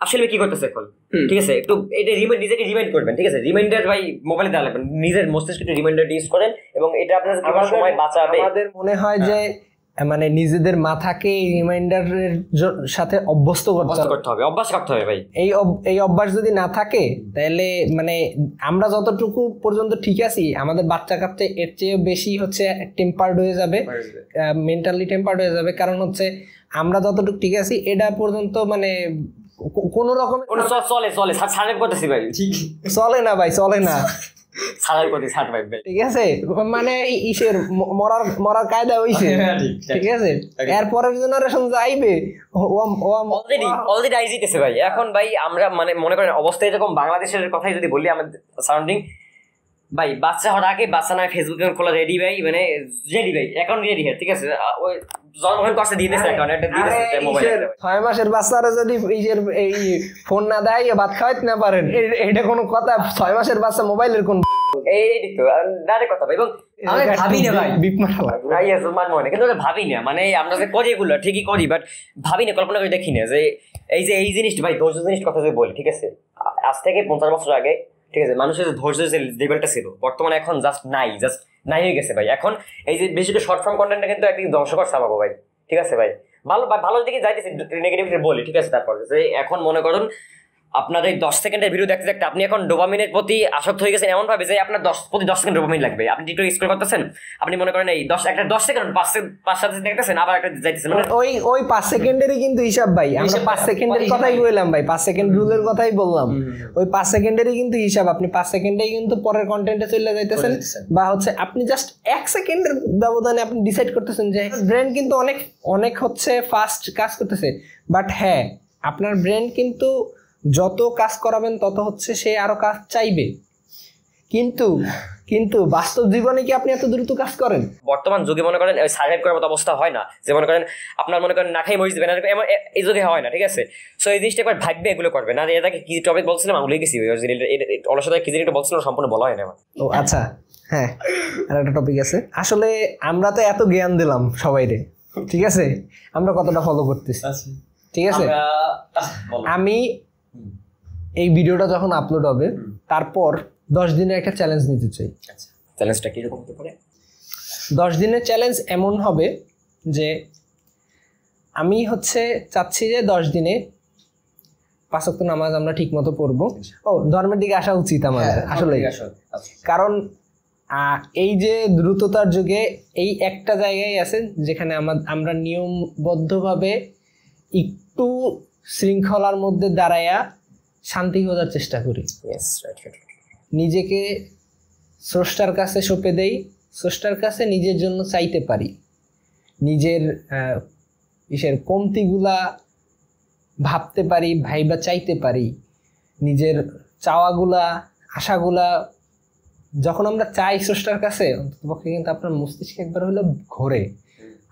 আসলে কি করতেছে এখন, ঠিক আছে, একটু এটা নিজেকে রিমাইন্ড করবেন, ঠিক আছে। রিমাইন্ডার ভাই মোবাইলে দেওয়া লাগবেন, নিজের মস্তিষ্কে একটু রিমাইন্ডার ইউজ করেন এবং এটা আপনার সময় বাঁচাবে। আমাদের মনে হয় যে মানে নিজেদের মাথাকে রিমাইন্ডারের সাথে অভ্যস্ত করতে হবে, অভ্যাস করতে হবে ভাই। এই অভ্যাস যদি না থাকে তাহলে মানে আমরা যতটুকু পর্যন্ত ঠিক আছি, আমাদের বাচ্চা কাচ্চা এর চেয়ে বেশি হচ্ছে টেম্পার্ড হয়ে যাবে, মেন্টালি টেম্পার্ড হয়ে যাবে। কারণ হচ্ছে আমরা যতটুকু ঠিক আছি এটা পর্যন্ত মানে কোন রকম চলে না ভাই, চলে না, ঠিক আছে, মানে ইসের মরার কায়দা হইছে, ঠিক আছে। এরপরের জেনারেশন যাইবে অলরেডি আইজিতেছে ভাই। এখন ভাই আমরা মানে মনে করেন অবস্থা এরকম, বাংলাদেশের কথাই যদি বলি, আমাদের সারাউন্ডিং ভাই বাচ্চা হওয়ার আগে বাচ্চা না ফেসবুক খোলা রেডি ভাই, মানে রেডি ভাই, অ্যাকাউন্ট রেডি হ্যাঁ ঠিক আছে, ওই জন্মগ্রহণ করছে দিয়ে দিচ্ছে অ্যাকাউন্ট, একটা দিয়ে দিচ্ছে মোবাইল। 6 মাসের বাচ্চারা যদি এই ফোন না দেয় বাদ খাওয়াইতে না পারেন, এটা কোনো কথা? 6 মাসের বাচ্চা মোবাইলের কোন এই তো ডাইরেক্ট কথা ভাই। এবং আমি ভাবি না ভাই বিপ মারা লাগবে ভাই এসব মানে, কিন্তু ভাবি না, মানে আমরা যে করি এগুলো ঠিকই করি, বাট ভাবি না, কল্পনা করে দেখি না যে এই জিনিসটা ভাই, ধৈর্য জিনিস কথা যদি বলি ঠিক আছে, আজ থেকে 50 বছর আগে ঠিক আছে মানুষের যে ধৈর্যের যে লেভেলটা ছিল বর্তমানে এখন জাস্ট নাই হয়ে গেছে ভাই। এখন এই যে বেশি শর্ট ফর্ম কন্টেন্টটা কিন্তু একদিন ধ্বংস করছে আমাকে ভাই, ঠিক আছে ভাই। ভালো দিকে যাইতেছি, নেগেটিভ বলি ঠিক আছে। তারপর যে এখন মনে করুন আপনার এই 10 সেকেন্ডের ভিডিও দেখতে দেখতে আপনি এখন ডোপামিনের প্রতি আসক্ত হয়ে গেছেন, এমন ভাবে যে আপনার 10 সেকেন্ড ডোপামিন লাগবে। আপনি টিকটক স্ক্রল করতেছেন, আপনি মনে করেন এই 10 সেকেন্ড 5 7 দেখতেছেন, আবার একটা যাইতেছেন, মানে ওই 5 সেকেন্ডেরই কিন্তু হিসাব ভাই। আমরা 5 সেকেন্ডের কথাই বললাম ভাই, 5 সেকেন্ড রুলের কথাই বললাম। ওই 5 সেকেন্ডেরই কিন্তু হিসাব। আপনি 5 সেকেন্ডেই কিন্তু পরের কন্টেন্টে চলে যাইতেছেন, বা হচ্ছে আপনি জাস্ট 1 সেকেন্ডের ব্যবধানে আপনি ডিসাইড করতেছেন যে ব্রেন কিন্তু অনেক হচ্ছে ফাস্ট কাজ করতেছে। বাট হ্যাঁ, আপনার ব্রেন কিন্তু যত কাজ করাবেন তত হচ্ছে সে আরো কাজ চাইবে। কিন্তু বাস্তব জীবনে কি আপনি এত দ্রুত কাজ করেন? বর্তমান যুগে মনে করেন সার্ভাইভ করার মতো অবস্থা হয় না, যে মনে করেন আপনার মনে করেন না খাই মরিচ দেবেন, এই যুগে হয় না ঠিক আছে। সো এই জিনিসটা একবার ভাববে এগুলো করবে না। এটাকে কি টপিক বলছিলাম আমি ভুলে গেছি, অলসতা কি জিনিসটা বলছিলাম সম্পূর্ণ বলা হয় না আমার। ও আচ্ছা, হ্যাঁ আর একটা টপিক আছে। আসলে আমরা তো এত জ্ঞান দিলাম সবাইরে, ঠিক আছে, আমরা কতটা ফলো করতেছি ঠিক আছে। আমি এই ভিডিওটা যখন আপলোড হবে তারপর 10 দিনের একটা চ্যালেঞ্জ নিতে চাই। চ্যালেঞ্জটা কিরকম হতে পারে? 10 দিনের চ্যালেঞ্জ এমন হবে যে আমি হচ্ছে চাচ্ছি যে 10 দিনে 5 ওয়াক্ত নামাজ আমরা ঠিক মতো পড়বো। ধর্মের দিকে আসা উচিত আমাদের আসলে, কারণ এই যে দ্রুততার যুগে এই একটা জায়গায় আছে যেখানে আমরা নিয়মবদ্ধভাবে একটু শৃঙ্খলার মধ্যে দাঁড়াইয়া শান্তি খোঁজার চেষ্টা করি। নিজেকে স্রষ্টার কাছে সঁপে দেই, স্রষ্টার কাছে নিজের জন্য চাইতে পারি, নিজের কমতিগুলা ভাবতে পারি, ভাইবা চাইতে পারি, নিজের চাওয়াগুলা আশাগুলা যখন আমরা চাই স্রষ্টার কাছে, অন্ততপক্ষে কিন্তু আপনার মস্তিষ্কে একবার হলো ঘোরে।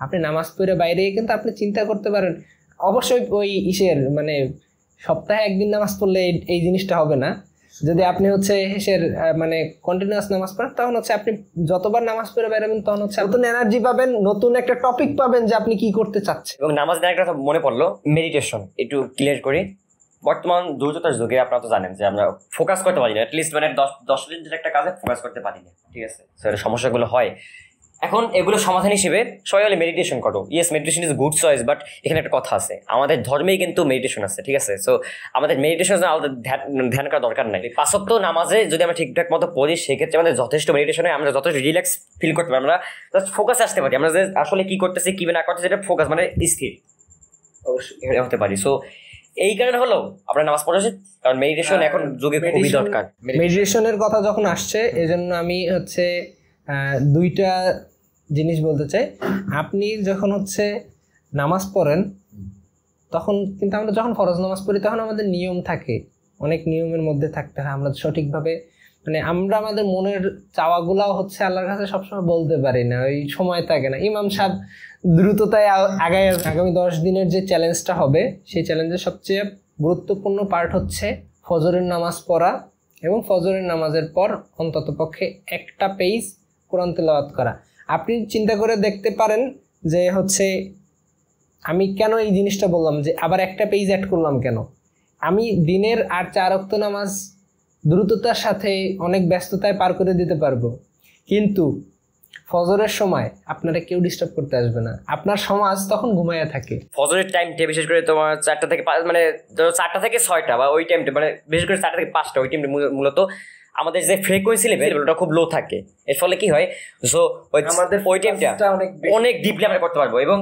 আপনি নামাজ পড়ে বাইরে কিন্তু আপনি চিন্তা করতে পারেন। অবশ্যই ওই মানে সপ্তাহে একদিন নামাজ পড়লে এই জিনিসটা হবে না। যদি আপনি হচ্ছে মানে কন্টিনিউয়াস নামাজ পড়েন, তখন হচ্ছে আপনি যতবার নামাজ পড়ে বেরোবেন তখন হচ্ছে নতুন এনার্জি পাবেন, নতুন একটা টপিক পাবেন যে আপনি কি করতে চাচ্ছেন। এবং নামাজ নিয়ে একটা মনে পড়লো, মেডিটেশন একটু ক্লিয়ার করি। বর্তমান দ্রুততার যুগে আপনারা তো জানেন যে আমরা ফোকাস করতে পারি না, অ্যাটলিস্ট মানে 10 মিনিটের একটা কাজে ফোকাস করতে পারি না, ঠিক আছে। সমস্যাগুলো হয়। এখন এগুলো সমাধান হিসেবে সবাই বলে মেডিটেশন করো। Yes, meditation is good choice, but এখানে একটা কথা আছে, আমাদের ধর্মেই কিন্তু মেডিটেশন আছে, ঠিক আছে। সো আমাদের মেডিটেশন আলাদা ধ্যান করার দরকার নাই। 5 ওয়াক্ত নামাজে যদি আমরা ঠিকঠাক মতো পড়ি, সেক্ষেত্রে আমাদের যথেষ্ট মেডিটেশনে আমরা যথেষ্ট রিল্যাক্স ফিল করতে পারি, আমরা জাস্ট ফোকাস আসতে পারি, আমরা যে আসলে কি করতেছি কি না করতেছি এটা ফোকাস মানে স্থির অবশ্যই হতে পারি। সো এই কারণে হলো আমরা নামাজ পড়া উচিত, কারণ মেডিটেশন এখন যুগে খুবই দরকার। মেডিটেশনের কথা যখন আসছে, এজন্য আমি হচ্ছে 2টা জিনিস বলতে চাই। আপনি যখন হচ্ছে নামাজ পড়েন, তখন কিন্তু আমরা যখন ফরজ নামাজ পড়ি তখন আমাদের নিয়ম থাকে, অনেক নিয়মের মধ্যে থাকতে হয়। আমরা সঠিকভাবে মানে আমরা আমাদের মনের চাওয়াগুলাও হচ্ছে আল্লাহর কাছে সবসময় বলতে পারি না, ওই সময় থাকে না। ইমাম সাহেব দ্রুততায় আগায়। আগামী 10 দিনের যে চ্যালেঞ্জটা হবে, সেই চ্যালেঞ্জের সবচেয়ে গুরুত্বপূর্ণ পার্ট হচ্ছে ফজরের নামাজ পড়া, এবং ফজরের নামাজের পর অন্ততপক্ষে একটা পেজ কোরআন তেলাওয়াত করা। আপনি চিন্তা করে দেখতে পারেন যে হচ্ছে আমি কেন এই জিনিসটা বললাম, যে আবার একটা পেজ অ্যাড করলাম কেন। আমি দিনের আর 4 ওয়াক্ত নামাজ দ্রুততার সাথে অনেক ব্যস্ততায় পার করে দিতে পারবো, কিন্তু ফজরের সময় আপনারা কেউ ডিস্টার্ব করতে আসবে না, আপনার সমাজ তখন ঘুমাইয়া থাকে। ফজরের টাইমটা বিশেষ করে তোমার 4টা থেকে 5, মানে 4টা থেকে 6টা বা ওই টাইমটা, মানে বিশেষ করে 4টা থেকে 5টা ওই টাইমটা মূলত আমাদের যে ফ্রিকোয়েন্সি লেভেল ওটা খুব লো থাকে। এর ফলে কি হয়, সো আমাদের ওই টাইমটা অনেক ডিপলি আমরা করতে পারবো। এবং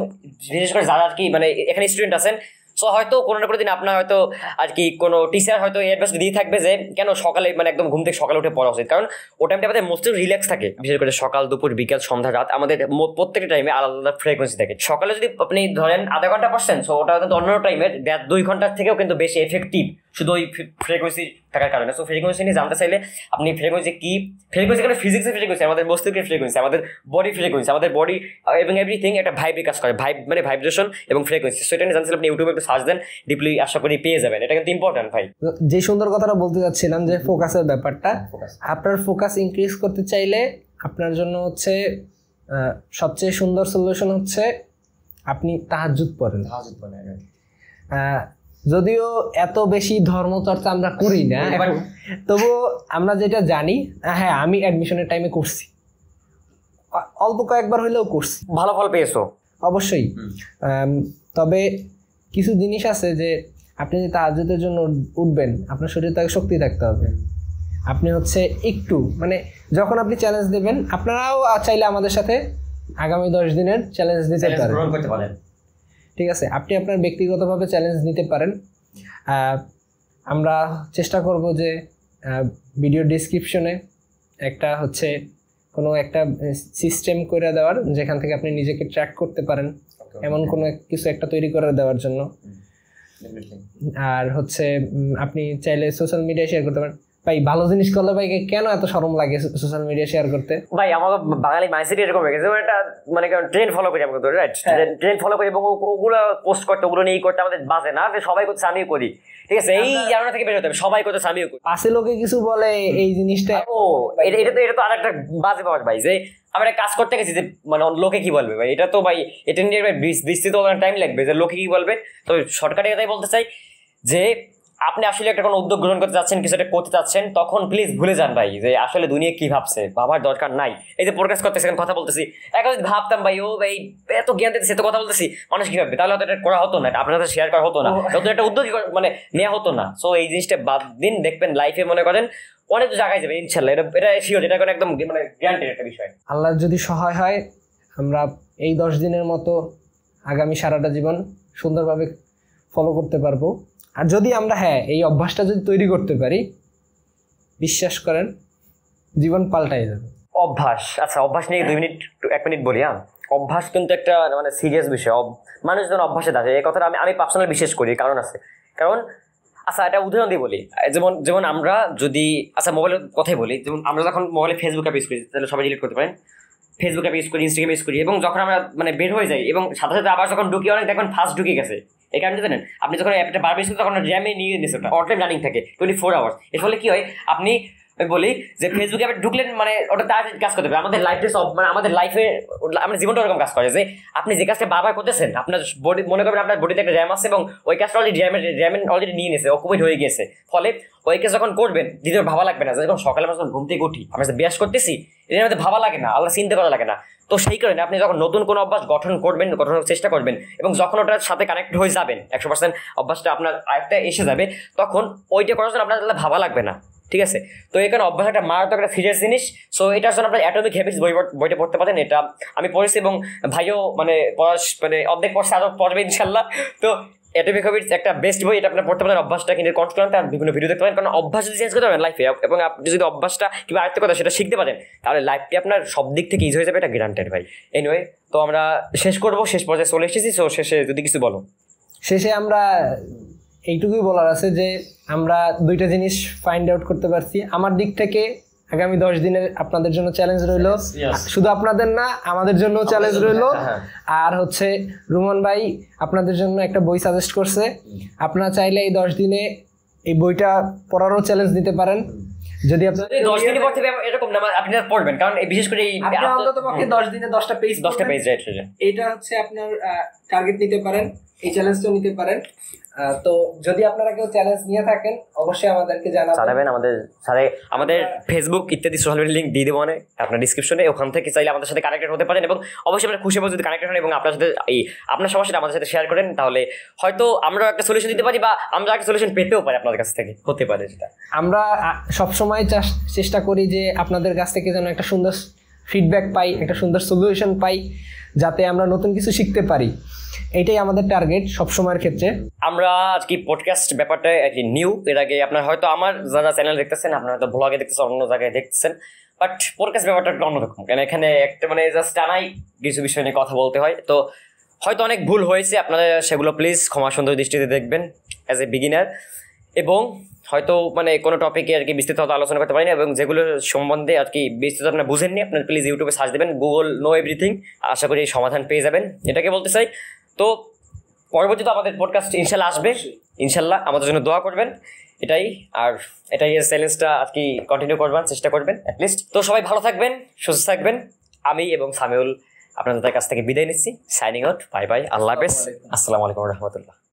বিশেষ করে যারা আর কি মানে এখানে স্টুডেন্ট আছেন, সো হয়তো কোনো না কোনো দিন আপনার হয়তো আর কি কোনো টিচার হয়তো এই অ্যাডভাইস দিয়ে থাকবে যে কেন সকালে মানে একদম ঘুম থেকে সকালে উঠে পড়া উচিত, কারণ ও টাইমটা আমাদের মোস্ট রিল্যাক্স থাকে, বিশেষ করে সকাল দুপুর বিকেল সন্ধ্যা রাত আমাদের প্রত্যেকটা টাইমে আলাদা আলাদা ফ্রিকোয়েন্সি থাকে। সকালে যদি আপনি ধরেন আধা ঘন্টা পড়ছেন, সো ওটা কিন্তু অন্য টাইমের 2 ঘন্টার থেকেও কিন্তু বেশি এফেক্টিভ শুধু ওই ফ্রিকোয়েন্সি থাকার কারণে। সো ফ্রিকোয়েন্সি নিয়ে জানতে চাইলে আপনি ফ্রিকোয়েন্সি কি, ফ্রিকোয়েন্সি মানে ফিজিক্সের ফ্রিকোয়েন্সি, আমাদের মস্তিষ্কের ফ্রিকোয়েন্সি, আমাদের বডি ফ্রিকোয়েন্সি, আমাদের বডি এবং এভরিথিং একটা ভাইব্রে কাজ করে, ভাইব মানে ভাইব্রেশন এবং ফ্রিকোয়েন্সি। সো এটা নিয়ে জানতে চাইলে আপনি ইউটিউবে একটু সার্চ দেন, ডিপলি আশা করি পেয়ে যাবেন। এটা কিন্তু ইম্পর্টেন্ট ভাই। যে সুন্দর কথাটা বলতে যাচ্ছিলাম যে ফোকাসের ব্যাপারটা, আপনার ফোকাস ইনক্রিজ করতে চাইলে আপনার জন্য হচ্ছে সবচেয়ে সুন্দর সলিউশন হচ্ছে আপনি তাহাজ্জুদ পড়েন। যদিও এত বেশি ধর্মচর্চা আমরা করি না, তবুও আমরা যেটা জানি, হ্যাঁ আমি অ্যাডমিশনের টাইমে করছি, অল্প কয়েকবার হইলেও করছি। ভালো ফল পেয়েছো অবশ্যই। তবে কিছু জিনিস আছে যে আপনি যদি তাহাজ্জুদের জন্য উঠবেন, আপনার শরীরে তাকে শক্তি থাকতে হবে। আপনি হচ্ছে একটু মানে যখন আপনি চ্যালেঞ্জ দেবেন, আপনারাও চাইলে আমাদের সাথে আগামী 10 দিনের চ্যালেঞ্জ দিতে পারেন। ঠিক আছে, আপনি আপনার ব্যক্তিগতভাবে চ্যালেঞ্জ নিতে পারেন। আমরা চেষ্টা করব যে ভিডিও ডেসক্রিপশনে একটা হচ্ছে কোনো একটা সিস্টেম করে দেওয়ার, যেখান থেকে আপনি নিজেকে ট্র্যাক করতে পারেন, এমন কোনো কিছু একটা তৈরি করে দেওয়ার জন্য। আর হচ্ছে আপনি চাইলে সোশ্যাল মিডিয়ায় শেয়ার করতে পারেন। ভাই ভালো জিনিস করলে ভাই কেন এত শরম লাগে সোশ্যাল মিডিয়া শেয়ার করতে? ভাই আমাকে বাঙালি মাইন্ডসেট এরকম হয়ে গেছে, এটা মানে ট্রেন্ড ফলো করি আমরা, রাইট? ট্রেন্ড ফলো করি এবং ওগুলো পোস্ট করতে, ওগুলো নিয়ে করতে আমাদের বাজে না যে সবাই করছে আমিও করি। ঠিক আছে, এই জানা থেকে বের হতে হবে, সবাই করতেছে আমিও করি। পাশে লোকে কিছু বলে এই জিনিসটা, ও এটা তো আরেকটা বাজে পাওয়ার ভাই, যে আমরা কাজ করতে গেছি যে মানে লোকে কি বলবে ভাই, এটা তো ভাই এটা নিয়ে বিস্তৃত টাইম লাগবে যে লোকে কি বলবে। তো সরকারি এটাই বলতে চাই যে আপনি আসলে একটা কোনো উদ্যোগ গ্রহণ করতে যাচ্ছেন, কিছু একটা করতে চাচ্ছেন, তখন প্লিজ ভুলে যান ভাই যে আসলে দুনিয়া কি ভাবছে, ভাবার দরকার নাই। এই যে পডকাস্ট করতেছি, কথা বলতেছি, এখন যদি ভাবতাম ভাই ও ভাই এত জ্ঞান দিতেছে, এত কথা বলতেছি, মানুষ কি ভাববে, তাহলে হয়তো এটা করা হতো না, আপনার সাথে শেয়ার করা হতো না, নতুন একটা উদ্যোগ মানে নেওয়া হতো না। সো এই জিনিসটা বাদ দিন, দেখবেন লাইফে মনে করেন অনেক জায়গায় যাবে ইনশাল্লাহ, এটা শিওর, এটা কোনো একদম মানে গ্যারান্টেড একটা বিষয়। আল্লাহ যদি সহায় হয়, আমরা এই 10 দিনের মতো আগামী সারাটা জীবন সুন্দরভাবে ফলো করতে পারবো। আর যদি আমরা এই অভ্যাসটা যদি তৈরি করতে পারি, বিশ্বাস করেন জীবন পাল্টাই যাবে। অভ্যাস, আচ্ছা অভ্যাস নিয়ে 1 মিনিট বলি। অভ্যাস কিন্তু একটা মানে সিরিয়াস বিষয়। মানুষ যখন অভ্যাসে থাকে, এই কথাটা আমি পার্সোনালি বিশ্বাস করি, কারণ আছে। কারণ আচ্ছা একটা উদাহরণ দিয়ে বলি, যেমন আমরা যদি আচ্ছা মোবাইলের কথাই বলি, যেমন আমরা যখন মোবাইলে ফেসবুক অ্যাপ ইউজ করি, তাহলে সবাই ডিলিট করতে পারেন, ফেসবুক অ্যাপ ইউজ করি, ইনস্টাগ্রাম ইউজ করি, এবং যখন আমরা মানে বের হয়ে যাই এবং সাথে সাথে আবার যখন ঢুকি, অনেক দেখবেন ফাস্ট ঢুকে গেছে। এই কারণে জানেন, আপনি যখন অ্যাপটা বারবার ইউজ করেন তখন র্যামে নিয়ে নিচ্ছে, ওটা অল টাইম রানিং থাকে 24 আওয়ার্স। এর ফলে কি হয়, আপনি বলি যে ফেসবুক অ্যাপে ঢুকলেন মানে ওটা তাড়াতাড়ি কাজ করতে হবে। আমাদের লাইফে সব মানে আমাদের লাইফে আমাদের জীবনটা ওরকম কাজ করে যে আপনি যে কাজটা বারবার করতেছেন, আপনার বডি মনে করবেন আপনার বডিতে একটা র্যাম আছে এবং ওই কাজটা অলরেডি র্যামে অলরেডি নিয়ে নিয়েছে, অকুপেট হয়ে গেছে। ফলে ওই কাজ যখন করবেন দ্বিতীয় ভাবা লাগবে না, যখন সকালে আমরা যখন ঘুম থেকে উঠি আমরা যে ব্যাস করতেছি, এটার মধ্যে ভাবা লাগে না, আল্লাহ চিন্তা করা লাগে না। তো সেই কারণে আপনি যখন নতুন কোনো অভ্যাস গঠনের চেষ্টা করবেন এবং যখন ওটার সাথে কানেক্ট হয়ে যাবেন, 100% অভ্যাসটা আপনার আয়ত্তে এসে যাবে, তখন ওইটা করার জন্য আপনার ভাবা লাগবে না। ঠিক আছে, তো এখানে অভ্যাস একটা মারাত্মক একটা সিরিয়াস জিনিস। সো এটার জন্য আপনার অ্যাটমিক হ্যাবিটস বইটা পড়তে পারেন, এটা আমি পড়েছি এবং ভাইও মানে অর্ধেক পড়ছে, আরও পড়বে ইনশাল্লাহ। তো অ্যাটমিক হ্যাবিটস একটা বেস্ট বই, এটা আপনার পড়তে পারেন। অভ্যাসটা কিন্তু কন্ট্রোল করেন, তার বিভিন্ন ভিডিও দেখতে পারেন, কারণ অভ্যাস যদি চেঞ্জ করতে পারেন লাইফে, এবং আপনি যদি অভ্যাসটা কিংবা আয়ত্ত কথা সেটা শিখতে পারেন, তাহলে লাইফটি আপনার সব দিক থেকে ইজি হয়ে যাবে, এটা গ্যারান্টেড ভাই। এনিওয়ে, তো আমরা শেষ করবো, শেষ পর্যায়ে চলে এসেছি। সো শেষে যদি কিছু বলো। শেষে আমরা এইটুকুই বলার আছে যে আমরা 2টা জিনিস ফাইন্ড আউট করতে পারছি। আমার দিক থেকে আগামী 10 দিনের আপনাদের জন্য চ্যালেঞ্জ রইল, শুধু আপনাদের না আমাদের জন্য চ্যালেঞ্জ রইল। আর হচ্ছে রুমান ভাই আপনাদের জন্য একটা বই সাজেস্ট করছে, আপনারা চাইলে এই 10 দিনে এই বইটা পড়ারও চ্যালেঞ্জ নিতে পারেন। যদি আপনি 10 দিন পর থেকে এরকম না আপনি পড়বেন, কারণ বিশেষ করে আপনি অন্ততপক্ষে 10 দিনে 10টা পেজ রাইট, এটা হচ্ছে আপনার টার্গেট নিতে পারেন, এই চ্যালেঞ্জটা নিতে পারেন। তো যদি আপনারা কেউ চ্যালেঞ্জ নিয়ে থাকেন অবশ্যই আমাদেরকে জানাবেন। আমাদের ফেসবুক ইত্যাদি সোশ্যাল মিডিয়া লিঙ্ক দিয়ে দেবো মানে আপনার ডিসক্রিপশনে, ওখান থেকে চাইলে আমাদের সাথে কানেক্টেড হতে পারেন, এবং অবশ্যই আমরা খুশি হবো যদি কানেক্টেড হন এবং আপনার সাথে আপনার সমস্যাটা আমাদের সাথে শেয়ার করেন, তাহলে হয়তো আমরা একটা সলিউশন দিতে পারি বা আমরা একটা সলিউশন পেতেও পারি আপনাদের কাছ থেকে, হতে পারে সেটা। আমরা সবসময় চেষ্টা করি যে আপনাদের কাছ থেকে যেন একটা সুন্দর ফিডব্যাক পাই, একটা সুন্দর সলিউশন পাই, যাতে আমরা নতুন কিছু শিখতে পারি। এইটাই আমাদের টার্গেট সবসময়ের ক্ষেত্রে। আমরা আজকে পডকাস্ট ব্যাপারটা আর কি নিউ, এর আগে আপনার হয়তো আমার যারা চ্যানেল দেখতেছেন আপনারা হয়তো ব্লগে দেখতেছেন, অন্য জায়গায় দেখতেছেন, বাট পডকাস্ট ব্যাপারটা একটু অন্যরকম, কারণ এখানে একটা মানে জাস্ট টানাই কিছু বিষয় নিয়ে কথা বলতে হয়। তো হয়তো অনেক ভুল হয়েছে, আপনারা সেগুলো প্লিজ ক্ষমা সুন্দর দৃষ্টিতে দেখবেন অ্যাজ এ বিগিনার। এবং হয়তো মানে কোনো টপিকে আর কি বিস্তৃত আলোচনা করতে পারিনি, এবং যেগুলো সম্বন্ধে আর কি বিস্তৃত আপনারা বুঝেননি, আপনার প্লিজ ইউটিউবে সার্চ দেবেন, গুগল নো এভরিথিং, আশা করি সমাধান পেয়ে যাবেন, এটাকে বলতে চাই। তো পরবর্তীতে আমাদের পডকাস্ট ইনশাল্লাহ আসবে, ইনশাল্লাহ আমাদের জন্য দোয়া করবেন, এটাই। আর এটাই চ্যালেঞ্জটা আর কি কন্টিনিউ করবেন, চেষ্টা করবেন অ্যাটলিস্ট। তো সবাই ভালো থাকবেন, সুস্থ থাকবেন। আমি এবং সামিউল আপনাদের কাছ থেকে বিদায় নিচ্ছি, সাইনিং আউট, বাই বাই, আল্লাহ হাফেজ, আসসালামু আলাইকুম রহমতুল্লাহ।